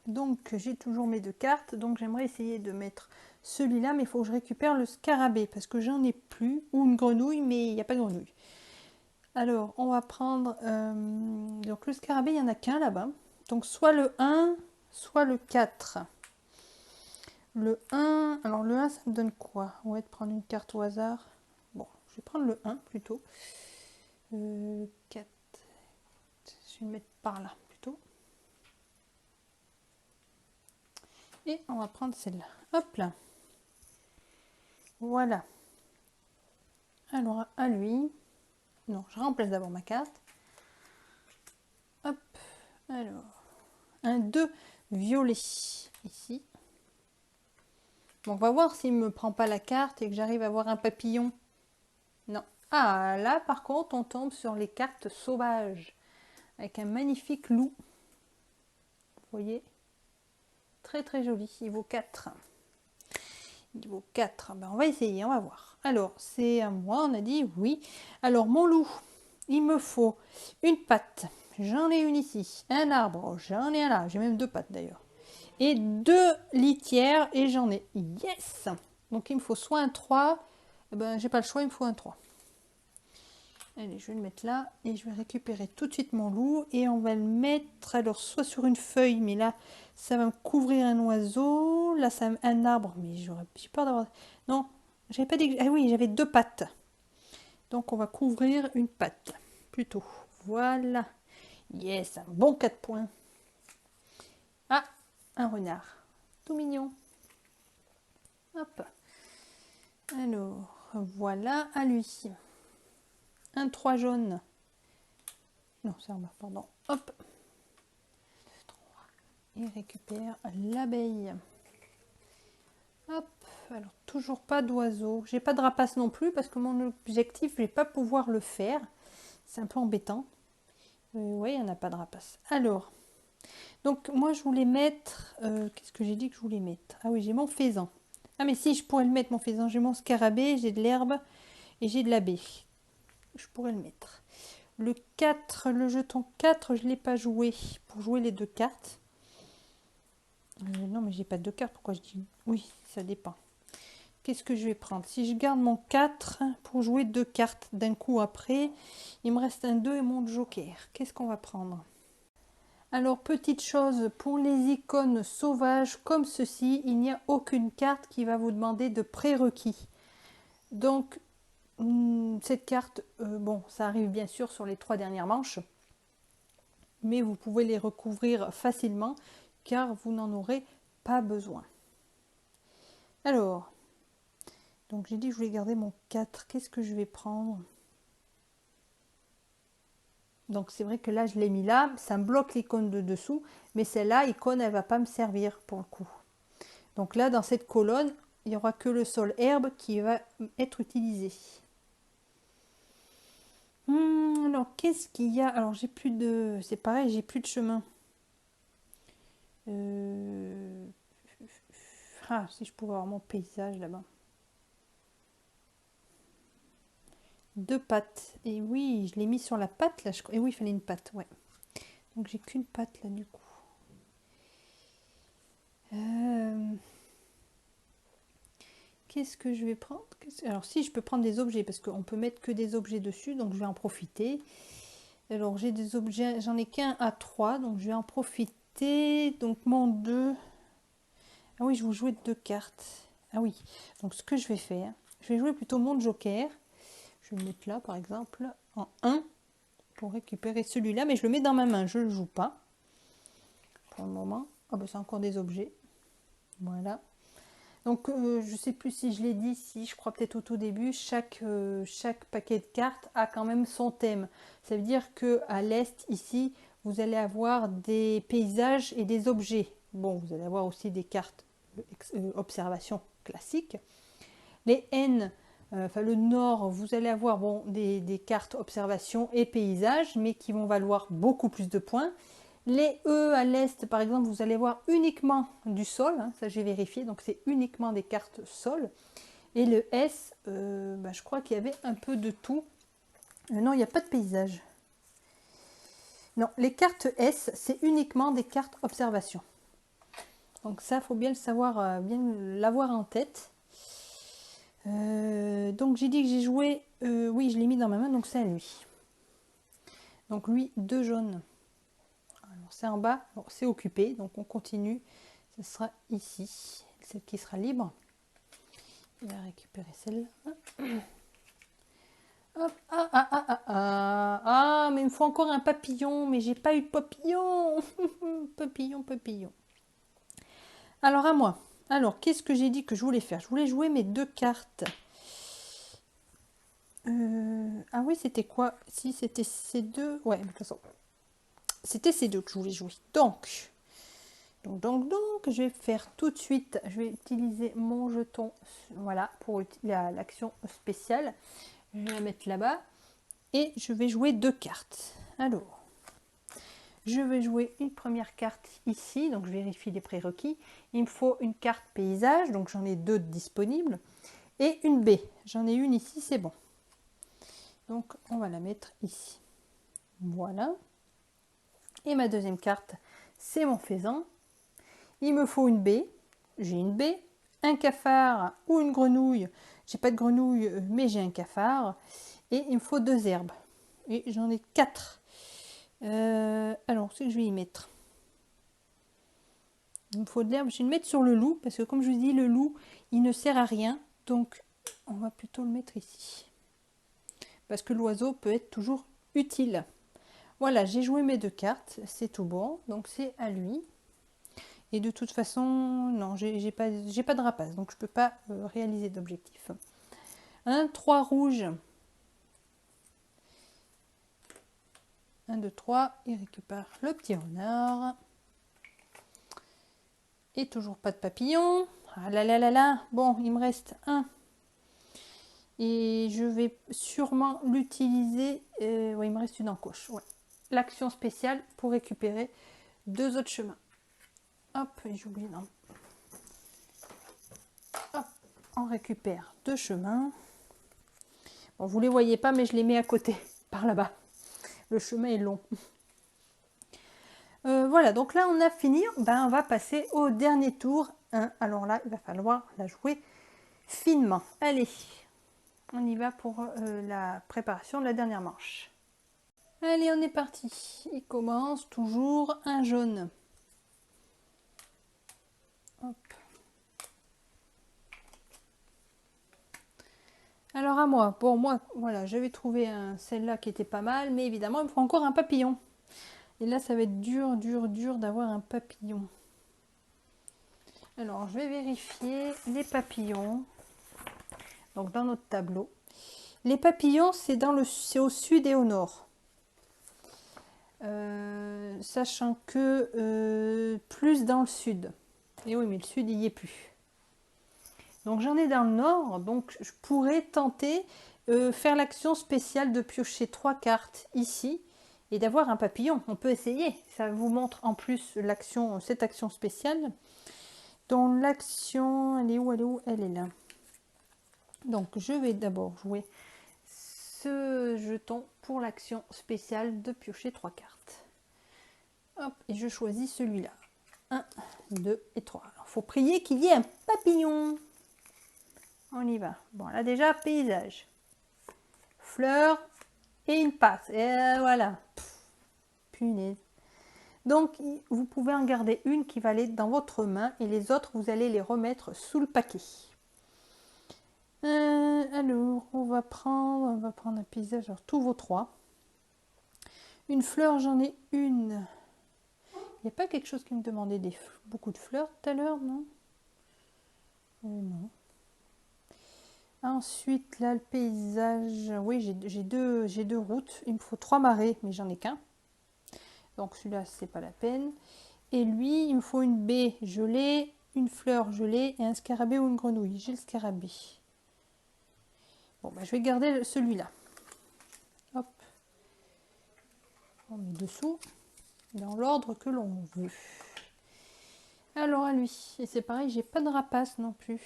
Donc j'ai toujours mes 2 cartes, donc j'aimerais essayer de mettre celui-là, mais il faut que je récupère le scarabée, parce que j'en ai plus, ou une grenouille, mais il n'y a pas de grenouille. Alors, on va prendre... donc le scarabée, il n'y en a qu'un là-bas. Donc soit le 1, soit le 4. Le 1, alors le 1, ça me donne quoi? On va prendre une carte au hasard. Bon, je vais prendre le 1 plutôt. 4. Je vais le mettre par là plutôt. Et on va prendre celle-là. Hop là. Voilà. Alors, à lui. Non, je remplace d'abord ma carte. Hop. Alors, un 2 violet ici. Bon, on va voir s'il ne me prend pas la carte et que j'arrive à voir un papillon. Non. Ah, là, par contre, on tombe sur les cartes sauvages. Avec un magnifique loup. Vous voyez? Très, très joli. Il vaut 4. Il vaut 4. Ben, on va essayer, on va voir. Alors, c'est à moi, on a dit oui. Alors, mon loup, il me faut une patte. J'en ai une ici. Un arbre, j'en ai un là. J'ai même 2 pattes d'ailleurs. Et 2 litières et j'en ai. Yes! Donc il me faut soit un 3, ben j'ai pas le choix, il me faut un 3. Allez, je vais le mettre là et je vais récupérer tout de suite mon loup et on va le mettre alors soit sur une feuille, mais là ça va me couvrir un oiseau, là ça un arbre, mais j'ai peur d'avoir... Non, j'avais pas dit... Ah oui, j'avais 2 pattes. Donc on va couvrir une patte plutôt. Voilà. Yes, un bon 4 points. Ah, un renard. Tout mignon. Hop. Alors, voilà à lui. Un 3 jaune. Non, c'est en bas, pardon. Hop. Et récupère l'abeille. Hop. Alors, toujours pas d'oiseau. J'ai pas de rapace non plus parce que mon objectif, je vais pas pouvoir le faire. C'est un peu embêtant. Oui, il n'y en a pas de rapace. Alors, donc moi je voulais mettre... Qu'est-ce que j'ai dit que je voulais mettre? Ah oui, j'ai mon faisan. Ah mais si, je pourrais le mettre mon faisan. J'ai mon scarabée, j'ai de l'herbe et j'ai de la baie. Je pourrais le mettre. Le 4, le jeton 4, je ne l'ai pas joué pour jouer les 2 cartes. Non, mais j'ai pas de 2 cartes. Pourquoi je dis... Oui, ça dépend. Qu'est-ce que je vais prendre? Si je garde mon 4 pour jouer 2 cartes d'un coup après, il me reste un 2 et mon joker. Qu'est-ce qu'on va prendre? Alors, petite chose, pour les icônes sauvages comme ceci, il n'y a aucune carte qui va vous demander de prérequis. Donc, cette carte, bon, ça arrive bien sûr sur les 3 dernières manches, mais vous pouvez les recouvrir facilement car vous n'en aurez pas besoin. Alors, donc j'ai dit que je voulais garder mon 4. Qu'est-ce que je vais prendre? Donc c'est vrai que là, je l'ai mis là, ça me bloque l'icône de dessous, mais celle-là, icône, elle ne va pas me servir pour le coup. Donc là, dans cette colonne, il n'y aura que le sol herbe qui va être utilisé. Alors, qu'est-ce qu'il y a? Alors, j'ai plus de... C'est pareil, j'ai plus de chemin. Ah, si je pouvais avoir mon paysage là-bas. Deux pattes. Et oui, je l'ai mis sur la patte là. Et oui, il fallait une patte, ouais. Donc j'ai qu'une patte là du coup. Qu'est-ce que je vais prendre? Alors si je peux prendre des objets parce qu'on peut mettre que des objets dessus, donc je vais en profiter. Alors j'ai des objets, j'en ai qu'un à 3, donc je vais en profiter. Donc mon 2. Ah oui, je vous jouer deux cartes. Ah oui, donc ce que je vais faire, je vais jouer plutôt mon joker. Je vais le mettre là par exemple en 1 pour récupérer celui-là, mais je le mets dans ma main, je ne le joue pas pour le moment. Ah ben c'est encore des objets. Voilà. Donc je ne sais plus si je l'ai dit, si je crois peut-être au tout début, chaque paquet de cartes a quand même son thème. Ça veut dire que à l'est ici, vous allez avoir des paysages et des objets. Bon, vous allez avoir aussi des cartes observation classiques. Les N, enfin le nord, vous allez avoir bon, des cartes observation et paysages, mais qui vont valoir beaucoup plus de points. Les E à l'est, par exemple, vous allez voir uniquement du sol, hein, ça j'ai vérifié, donc c'est uniquement des cartes sol. Et le S, je crois qu'il y avait un peu de tout. Non, il n'y a pas de paysage. Non, les cartes S, c'est uniquement des cartes observation. Donc ça, il faut bien le savoir, bien l'avoir en tête. Donc j'ai dit que j'ai joué, oui, je l'ai mis dans ma main, donc c'est à lui. Donc lui, 2 jaunes. C'est en bas, c'est occupé, donc on continue. Ce sera ici, celle qui sera libre. Il va récupérer celle-là. Hop, mais il me faut encore un papillon, mais j'ai pas eu de papillon. Papillon, papillon. Alors à moi. Alors, qu'est-ce que j'ai dit que je voulais faire? Je voulais jouer mes 2 cartes. Ah oui, c'était quoi? Si c'était ces deux. Ouais, de toute façon. C'était ces deux que je voulais jouer. Donc, je vais faire tout de suite. Je vais utiliser mon jeton, voilà, pour l'action spéciale. Je vais la mettre là-bas et je vais jouer 2 cartes. Alors, je vais jouer une première carte ici, donc je vérifie les prérequis. Il me faut une carte paysage, donc j'en ai 2 disponibles, et une B. J'en ai une ici, c'est bon. Donc on va la mettre ici. Voilà. Et ma deuxième carte, c'est mon faisan. Il me faut une baie. J'ai une baie, un cafard ou une grenouille. J'ai pas de grenouille, mais j'ai un cafard. Et il me faut 2 herbes. Et j'en ai 4. Alors, ce que je vais y mettre. Il me faut de l'herbe. Je vais le mettre sur le loup. Parce que comme je vous dis, le loup, il ne sert à rien. Donc, on va plutôt le mettre ici. Parce que l'oiseau peut être toujours utile. Voilà, j'ai joué mes 2 cartes. C'est tout bon. Donc, c'est à lui. Et de toute façon, non, j'ai pas de rapace, donc je ne peux pas réaliser d'objectif. 3 rouges. 1, 2, 3. Il récupère le petit renard. Et toujours pas de papillon. Ah là là là là. Bon, il me reste un. Et je vais sûrement l'utiliser. Oui, il me reste une encoche. Ouais. L'action spéciale pour récupérer 2 autres chemins. Hop, j'oublie, non. Hop, on récupère 2 chemins. Bon, vous ne les voyez pas, mais je les mets à côté, par là-bas. Le chemin est long. Voilà, donc là, on a fini. Ben, on va passer au dernier tour. Alors là, il va falloir la jouer finement. Allez, on y va pour la préparation de la dernière manche. Allez, on est parti. Il commence toujours un jaune. Hop. Alors à moi, bon moi, voilà, j'avais trouvé celle-là qui était pas mal, mais évidemment, il me faut encore un papillon. Et là, ça va être dur, dur, dur d'avoir un papillon. Alors, je vais vérifier les papillons. Donc, dans notre tableau. Les papillons, c'est au sud et au nord. Sachant que plus dans le sud. Et oui, mais le sud, il n'y est plus. Donc, j'en ai dans le nord. Donc, je pourrais tenter, faire l'action spéciale de piocher 3 cartes ici et d'avoir un papillon. On peut essayer. Ça vous montre en plus l'action, cette action spéciale. Dans l'action, elle est où? Elle est où? Elle est là. Donc je vais d'abord jouer ce jeton pour l'action spéciale de piocher 3 cartes. Hop, et je choisis celui-là. 1, 2 et 3. Il faut prier qu'il y ait un papillon. On y va. Bon, là déjà, paysage. Fleurs et une passe. Et voilà. Pff, punaise. Donc, vous pouvez en garder une qui va aller dans votre main et les autres, vous allez les remettre sous le paquet. Alors, on va prendre un paysage. Alors, tous vos 3. Une fleur, j'en ai une. Il n'y a pas quelque chose qui me demandait beaucoup de fleurs tout à l'heure, non? Non. Ensuite, là, le paysage. Oui, j'ai deux routes. Il me faut 3 marais, mais j'en ai qu'un. Donc, celui-là, c'est pas la peine. Et lui, il me faut une baie, je l'ai. Une fleur, je l'ai. Et un scarabée ou une grenouille. J'ai le scarabée. Bon, bah, je vais garder celui-là. Hop. On met dessous. Dans l'ordre que l'on veut. Alors, à lui. Et c'est pareil, j'ai pas de rapace non plus.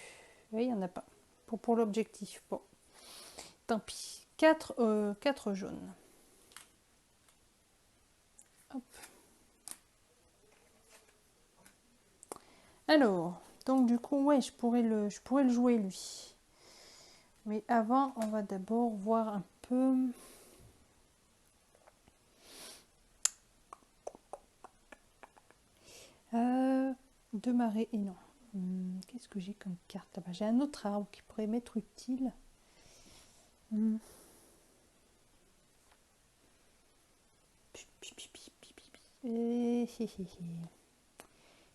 Oui, il n'y en a pas. Pour l'objectif. Bon. Tant pis. 4 jaunes. Hop. Alors, donc du coup, ouais, je pourrais le jouer lui. Mais avant, on va d'abord voir un peu. Deux marées et non. Qu'est-ce que j'ai comme carte là-bas? J'ai un autre arbre qui pourrait m'être utile.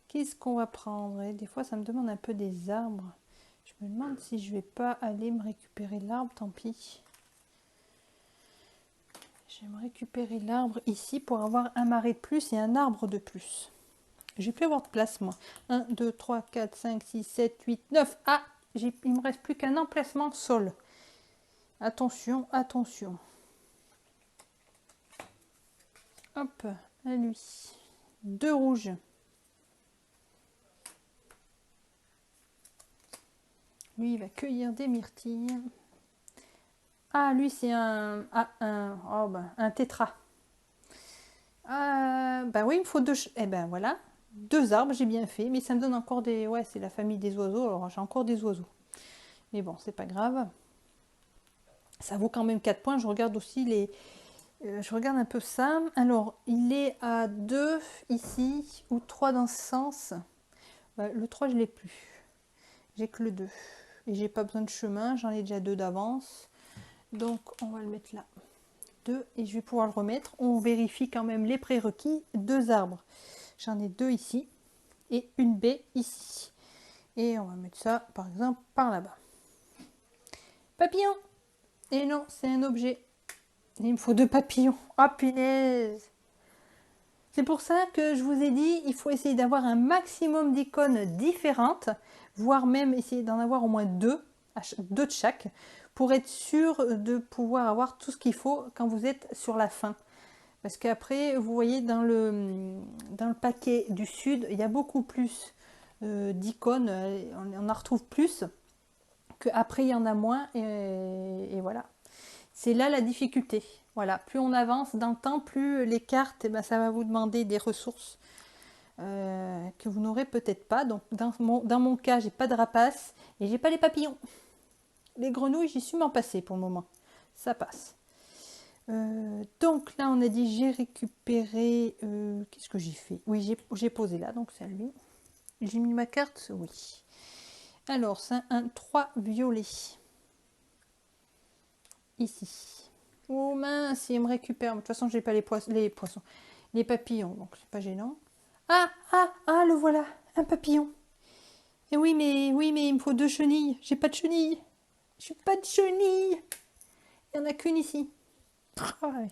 Qu'est-ce qu'on va prendre? Des fois, ça me demande un peu des arbres. Je me demande si je vais pas aller me récupérer l'arbre, tant pis. Je vais me récupérer l'arbre ici pour avoir un marais de plus et un arbre de plus. J'ai pu avoir de place, moi. 1, 2, 3, 4, 5, 6, 7, 8, 9. Ah, il me reste plus qu'un emplacement sol. Attention, attention. Hop, à lui. 2 rouges. Lui, il va cueillir des myrtilles. Ah, lui, c'est un tétra. Bah oui, il me faut 2. Eh ben voilà, 2 arbres, j'ai bien fait. Mais ça me donne encore des. Ouais, c'est la famille des oiseaux, alors j'ai encore des oiseaux. Mais bon, c'est pas grave. Ça vaut quand même 4 points. Je regarde aussi les. Je regarde un peu ça. Alors, il est à 2 ici, ou 3 dans ce sens. Bah, le 3, je l'ai plus. J'ai que le 2. Et j'ai pas besoin de chemin, j'en ai déjà 2 d'avance. Donc, on va le mettre là. 2 et je vais pouvoir le remettre. On vérifie quand même les prérequis. 2 arbres. J'en ai 2 ici et une baie ici. Et on va mettre ça, par exemple, par là-bas. Papillon! Et non, c'est un objet. Il me faut 2 papillons. Oh punaise! C'est pour ça que je vous ai dit, il faut essayer d'avoir un maximum d'icônes différentes, voire même essayer d'en avoir au moins 2, 2 de chaque, pour être sûr de pouvoir avoir tout ce qu'il faut quand vous êtes sur la fin. Parce qu'après, vous voyez, dans le paquet du sud, il y a beaucoup plus d'icônes, on en retrouve plus, qu'après il y en a moins, et voilà. C'est là la difficulté. Voilà, plus on avance dans le temps, plus les cartes, ça va vous demander des ressources que vous n'aurez peut-être pas. Donc dans mon cas, j'ai pas de rapace et j'ai pas les papillons. Les grenouilles, j'y suis m'en passer pour le moment. Ça passe. Donc là, on a dit j'ai récupéré. Qu'est-ce que j'ai fait? Oui, j'ai posé là, donc c'est à lui. J'ai mis ma carte, oui. Alors, c'est un 3 violet. Ici. Oh mince, il me récupère. De toute façon, j'ai pas les poissons, les papillons, donc c'est pas gênant. Ah, le voilà, un papillon. Et oui, mais il me faut 2 chenilles. J'ai pas de chenilles. J'ai pas de chenilles. Il y en a qu'une ici. Oh, ouais.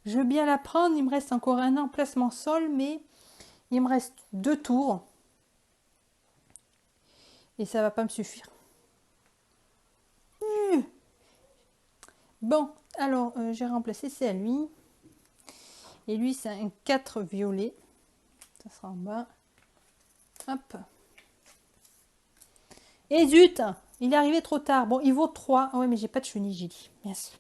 Je veux bien la prendre. Il me reste encore un emplacement sol, mais il me reste 2 tours. Et ça va pas me suffire. Bon, alors, j'ai remplacé, c'est à lui. Et lui, c'est un 4 violet. Ça sera en bas. Hop. Et zut, il est arrivé trop tard. Bon, il vaut 3. Ah ouais, mais j'ai pas de chenille, j'ai dit. Merci.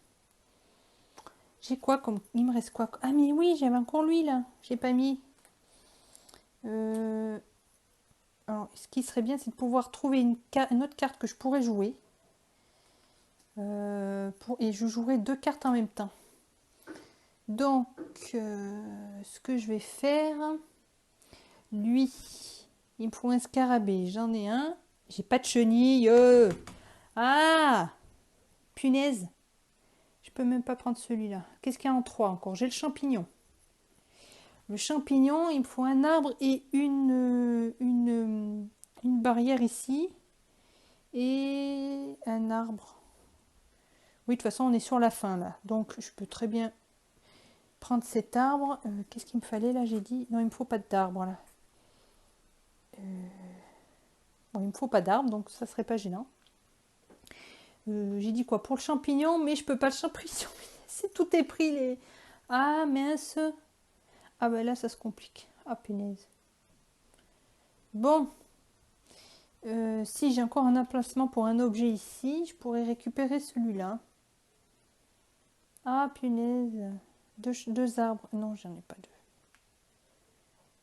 J'ai quoi comme... Il me reste quoi? Ah mais oui, j'avais encore lui, là. J'ai pas mis... Alors, ce qui serait bien, c'est de pouvoir trouver une autre carte que je pourrais jouer. Et je jouerai 2 cartes en même temps. Donc, ce que je vais faire... Lui, il me faut un scarabée. J'en ai un. J'ai pas de chenille. Ah, punaise. Je peux même pas prendre celui-là. Qu'est-ce qu'il y a en 3 encore? J'ai le champignon. Le champignon, il me faut un arbre et une barrière ici. Et un arbre. Oui, de toute façon, on est sur la fin là. Donc, je peux très bien prendre cet arbre. Qu'est-ce qu'il me fallait là? J'ai dit... Non, il me faut pas d'arbre là. Bon, il me faut pas d'arbre, donc ça serait pas gênant. J'ai dit quoi? Pour le champignon, mais je peux pas le champignon. C'est tout est pris les... Ah, mince. Ah ben là, ça se complique. Ah, punaise. Bon. Si j'ai encore un emplacement pour un objet ici, je pourrais récupérer celui-là. Ah, punaise. Deux arbres. Non, j'en ai pas deux.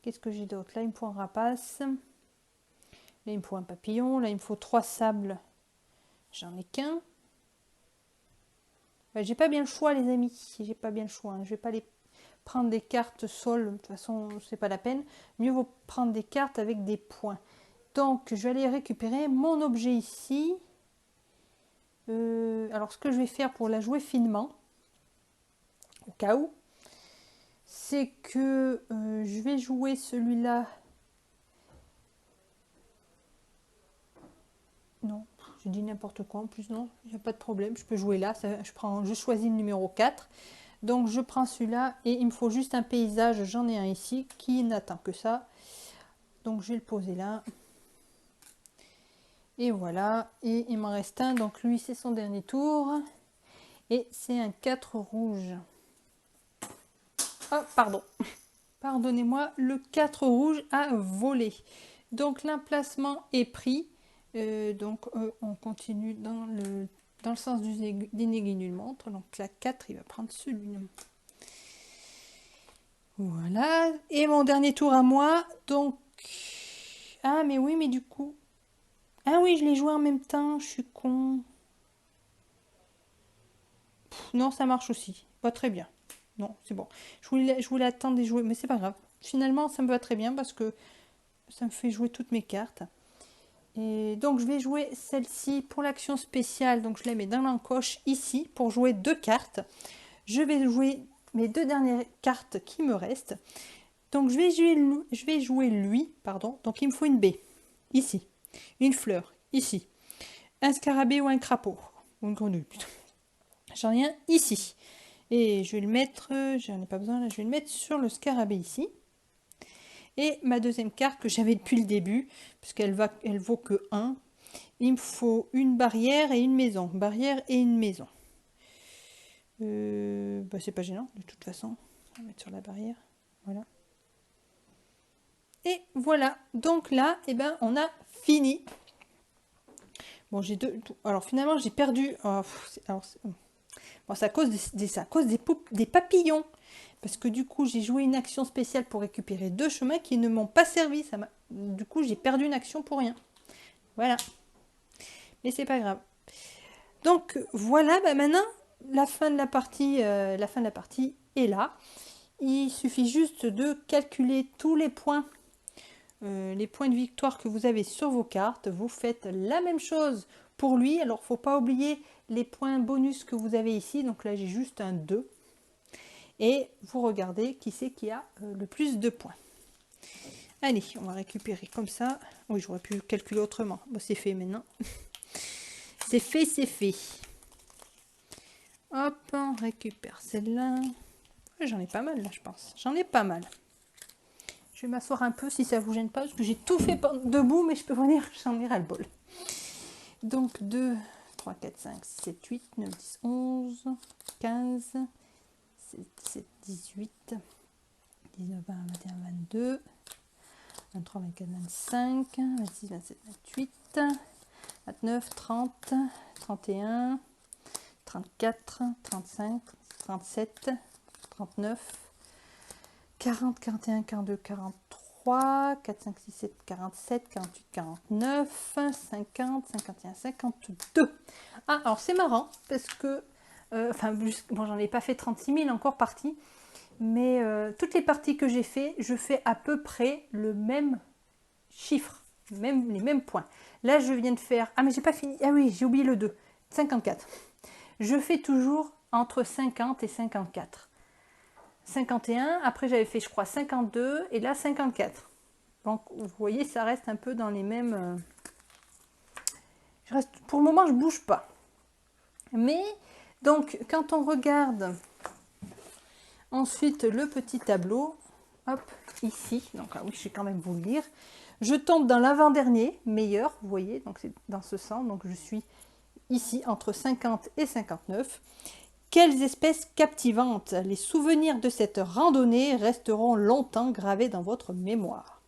Qu'est-ce que j'ai d'autre? Là, il me faut un rapace. Là, il me faut un papillon. Là, il me faut 3 sables. J'en ai qu'un. Ben, j'ai pas bien le choix, les amis. J'ai pas bien le choix. Je vais pas les prendre des cartes sol. De toute façon, c'est pas la peine. Mieux vaut prendre des cartes avec des points. Donc, je vais aller récupérer mon objet ici. Alors, ce que je vais faire pour la jouer finement, au cas où, c'est que je vais jouer celui-là. Non, j'ai dit n'importe quoi en plus, non, il n'y a pas de problème, je peux jouer là. Je choisis le numéro 4. Donc, je prends celui-là et il me faut juste un paysage. J'en ai un ici qui n'attend que ça. Donc, je vais le poser là. Et voilà, et il m'en reste un, donc lui c'est son dernier tour. Et c'est un 4 rouge. Oh, pardon. Pardonnez-moi, le 4 rouge a volé. Donc l'emplacement est pris. Donc on continue dans le sens des aiguilles d'une montre. Donc la 4, il va prendre celui-là. Voilà. Et mon dernier tour à moi. Donc... Ah mais oui, mais du coup... Ah oui, je l'ai joué en même temps, je suis con. Non, ça marche aussi. Pas très bien. Non, c'est bon. Je voulais attendre et jouer, mais c'est pas grave. Finalement, ça me va très bien parce que ça me fait jouer toutes mes cartes. Et donc, je vais jouer celle-ci pour l'action spéciale. Donc, je la mets dans l'encoche ici pour jouer 2 cartes. Je vais jouer mes 2 dernières cartes qui me restent. Donc, je vais jouer lui, pardon. Donc, il me faut une baie, ici. Une fleur, ici. Un scarabée ou un crapaud. Ou une grenouille, plutôt. J'en ai un ici. Et je vais le mettre, j'en ai pas besoin là, je vais le mettre sur le scarabée ici. Et ma deuxième carte que j'avais depuis le début, puisqu'elle vaut que 1, il me faut une barrière et une maison. Barrière et une maison. Bah c'est pas gênant de toute façon. On va mettre sur la barrière. Voilà. Et voilà. Donc là, eh ben, on a fini. Bon, j'ai deux. Alors finalement, j'ai perdu. Oh, bon, c'est à cause des papillons. Parce que du coup, j'ai joué une action spéciale pour récupérer 2 chemins qui ne m'ont pas servi. Du coup, j'ai perdu une action pour rien. Voilà. Mais c'est pas grave. Donc voilà, bah maintenant, la fin de la partie est là. Il suffit juste de calculer tous les points de victoire que vous avez sur vos cartes. Vous faites la même chose pour lui. Alors, faut pas oublier les points bonus que vous avez ici. Donc là, j'ai juste un 2. Et vous regardez qui c'est qui a le plus de points. Allez, on va récupérer comme ça. Oui, j'aurais pu calculer autrement. Bon, c'est fait maintenant. C'est fait, c'est fait. Hop, on récupère celle-là. J'en ai pas mal là, je pense. J'en ai pas mal. Je vais m'asseoir un peu si ça vous gêne pas, parce que j'ai tout fait debout, mais je peux vous dire, j'en ai ras le bol. Donc 2, 3, 4, 5, 6, 7, 8, 9, 10, 11, 15, 17, 18, 19, 20, 21, 22, 23, 24, 25, 26, 27, 28, 29, 30, 31, 34, 35, 37, 39, 40, 41, 42, 43, 4, 5, 6, 7, 47, 48, 49, 50, 51, 52. Ah, alors c'est marrant parce que, bon, j'en ai pas fait 36 000 encore parties, mais toutes les parties que j'ai fait, je fais à peu près le même chiffre, les mêmes points. Là, je viens de faire, ah mais j'ai pas fini, ah oui, j'ai oublié le 2, 54. Je fais toujours entre 50 et 54. 51, après j'avais fait je crois 52 et là 54. Donc vous voyez, ça reste un peu dans les mêmes... pour le moment je bouge pas. Mais donc quand on regarde ensuite le petit tableau, hop, ici, donc ah oui, je vais quand même vous le lire. Je tombe dans l'avant-dernier, meilleur, vous voyez, donc c'est dans ce sens, donc je suis ici entre 50 et 59. Quelles espèces captivantes! Les souvenirs de cette randonnée resteront longtemps gravés dans votre mémoire.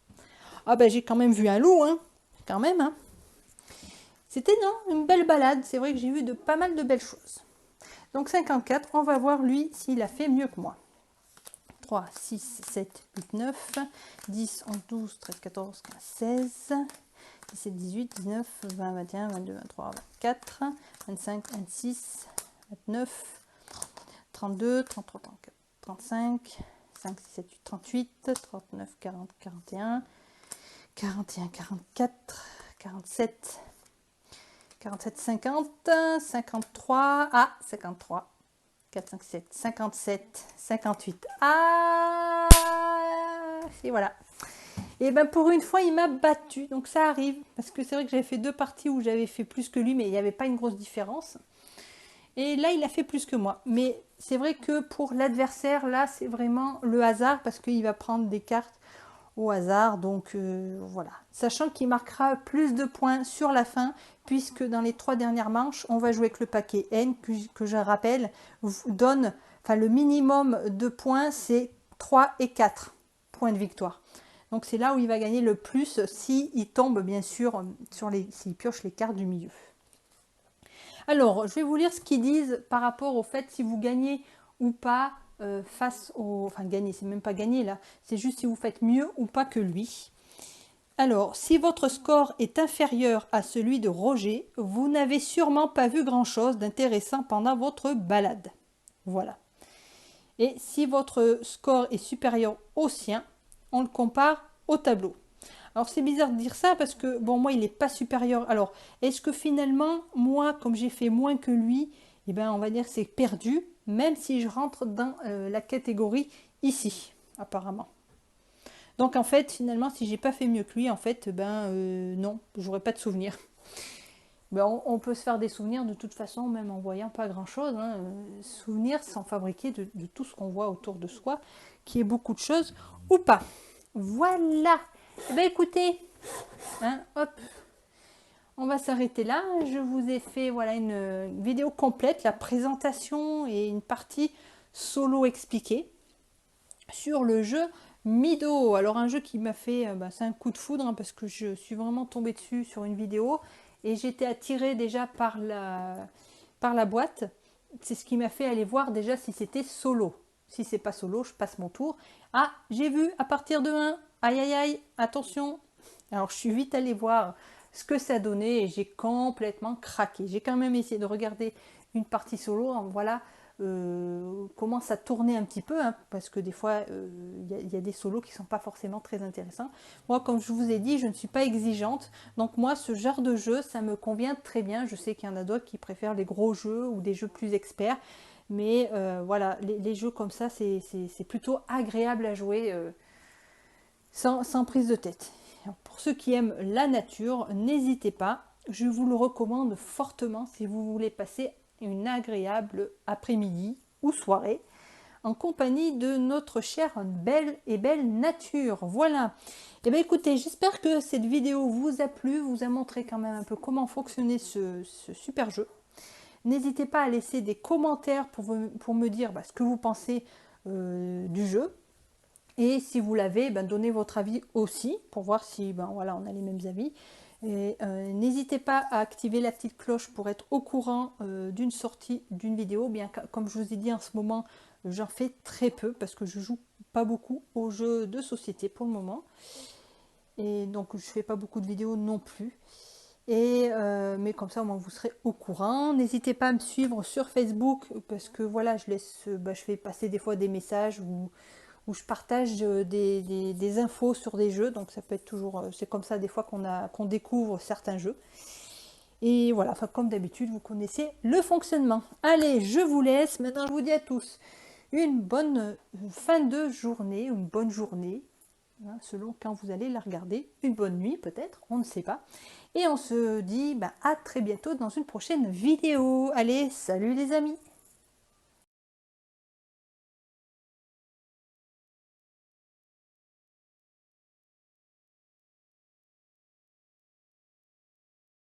Ah ben j'ai quand même vu un loup, hein, quand même. Hein. C'était non, une belle balade, c'est vrai que j'ai vu pas mal de belles choses. Donc 54, on va voir lui s'il a fait mieux que moi. 3, 6, 7, 8, 9, 10, 11, 12, 13, 14, 15, 16, 17, 18, 19, 20, 21, 22, 23, 24, 25, 26, 29, 32, 33, 34, 35, 5, 6, 7, 8, 38, 39, 40, 41, 41, 44, 47, 47, 50, 53, ah, 53, 4, 5, 7, 57, 58. Ah, et voilà. Et ben pour une fois, il m'a battu, donc ça arrive. Parce que c'est vrai que j'avais fait 2 parties où j'avais fait plus que lui, mais il n'y avait pas une grosse différence. Et là, il a fait plus que moi. Mais c'est vrai que pour l'adversaire, là, c'est vraiment le hasard, parce qu'il va prendre des cartes au hasard. Donc voilà. Sachant qu'il marquera plus de points sur la fin, puisque dans les 3 dernières manches, on va jouer avec le paquet N, que je rappelle, vous donne, enfin le minimum de points, c'est 3 et 4 points de victoire. Donc c'est là où il va gagner le plus, s'il tombe bien sûr, s'il pioche les cartes du milieu. Alors, je vais vous lire ce qu'ils disent par rapport au fait si vous gagnez ou pas face au... Enfin, gagner, c'est même pas gagner là, c'est juste si vous faites mieux ou pas que lui. Alors, si votre score est inférieur à celui de Roger, vous n'avez sûrement pas vu grand-chose d'intéressant pendant votre balade. Voilà. Et si votre score est supérieur au sien, on le compare au tableau. Alors c'est bizarre de dire ça parce que, bon, moi il n'est pas supérieur. Alors, est-ce que finalement, moi, comme j'ai fait moins que lui, eh ben, on va dire que c'est perdu, même si je rentre dans la catégorie ici, apparemment. Donc en fait, finalement, si j'ai pas fait mieux que lui, en fait, non, j'aurais pas de souvenirs. Ben, on peut se faire des souvenirs de toute façon, même en voyant pas grand-chose. Hein. Souvenirs sans fabriquer de tout ce qu'on voit autour de soi, qui est beaucoup de choses ou pas. Voilà. Eh bien, écoutez, hein, hop, on va s'arrêter là. Je vous ai fait voilà une vidéo complète, la présentation et une partie solo expliquée sur le jeu Mido. Alors un jeu qui m'a fait, c'est un coup de foudre hein, parce que je suis vraiment tombée dessus sur une vidéo et j'étais attirée déjà par la boîte. C'est ce qui m'a fait aller voir déjà si c'était solo. Si c'est pas solo, je passe mon tour. Ah, j'ai vu à partir de 1. Aïe aïe aïe, attention. Alors je suis vite allée voir ce que ça donnait et j'ai complètement craqué. J'ai quand même essayé de regarder une partie solo. Voilà comment ça tournait un petit peu, hein, parce que des fois il y a des solos qui ne sont pas forcément très intéressants. Moi, comme je vous ai dit, je ne suis pas exigeante. Donc moi, ce genre de jeu, ça me convient très bien. Je sais qu'il y en a d'autres qui préfèrent les gros jeux ou des jeux plus experts. Mais voilà, les jeux comme ça, c'est plutôt agréable à jouer sans prise de tête. Alors, pour ceux qui aiment la nature, n'hésitez pas. Je vous le recommande fortement si vous voulez passer une agréable après-midi ou soirée en compagnie de notre chère belle nature. Voilà. Et bien écoutez, j'espère que cette vidéo vous a plu, vous a montré quand même un peu comment fonctionnait ce super jeu. N'hésitez pas à laisser des commentaires pour me dire ce que vous pensez du jeu. Et si vous l'avez, donnez votre avis aussi pour voir si voilà, on a les mêmes avis. Et n'hésitez pas à activer la petite cloche pour être au courant d'une sortie d'une vidéo. Bien comme je vous ai dit en ce moment, j'en fais très peu parce que je joue pas beaucoup aux jeux de société pour le moment. Et donc je fais pas beaucoup de vidéos non plus. Et mais comme ça, au moins vous serez au courant. N'hésitez pas à me suivre sur Facebook parce que voilà, je fais passer des fois des messages où je partage des infos sur des jeux, donc ça peut être toujours, c'est comme ça des fois qu'on découvre certains jeux. Et voilà, enfin, comme d'habitude, vous connaissez le fonctionnement. Allez, je vous laisse. Maintenant, je vous dis à tous une bonne fin de journée, une bonne journée, hein, selon quand vous allez la regarder. Une bonne nuit peut-être, on ne sait pas. Et on se dit à très bientôt dans une prochaine vidéo. Allez, salut les amis!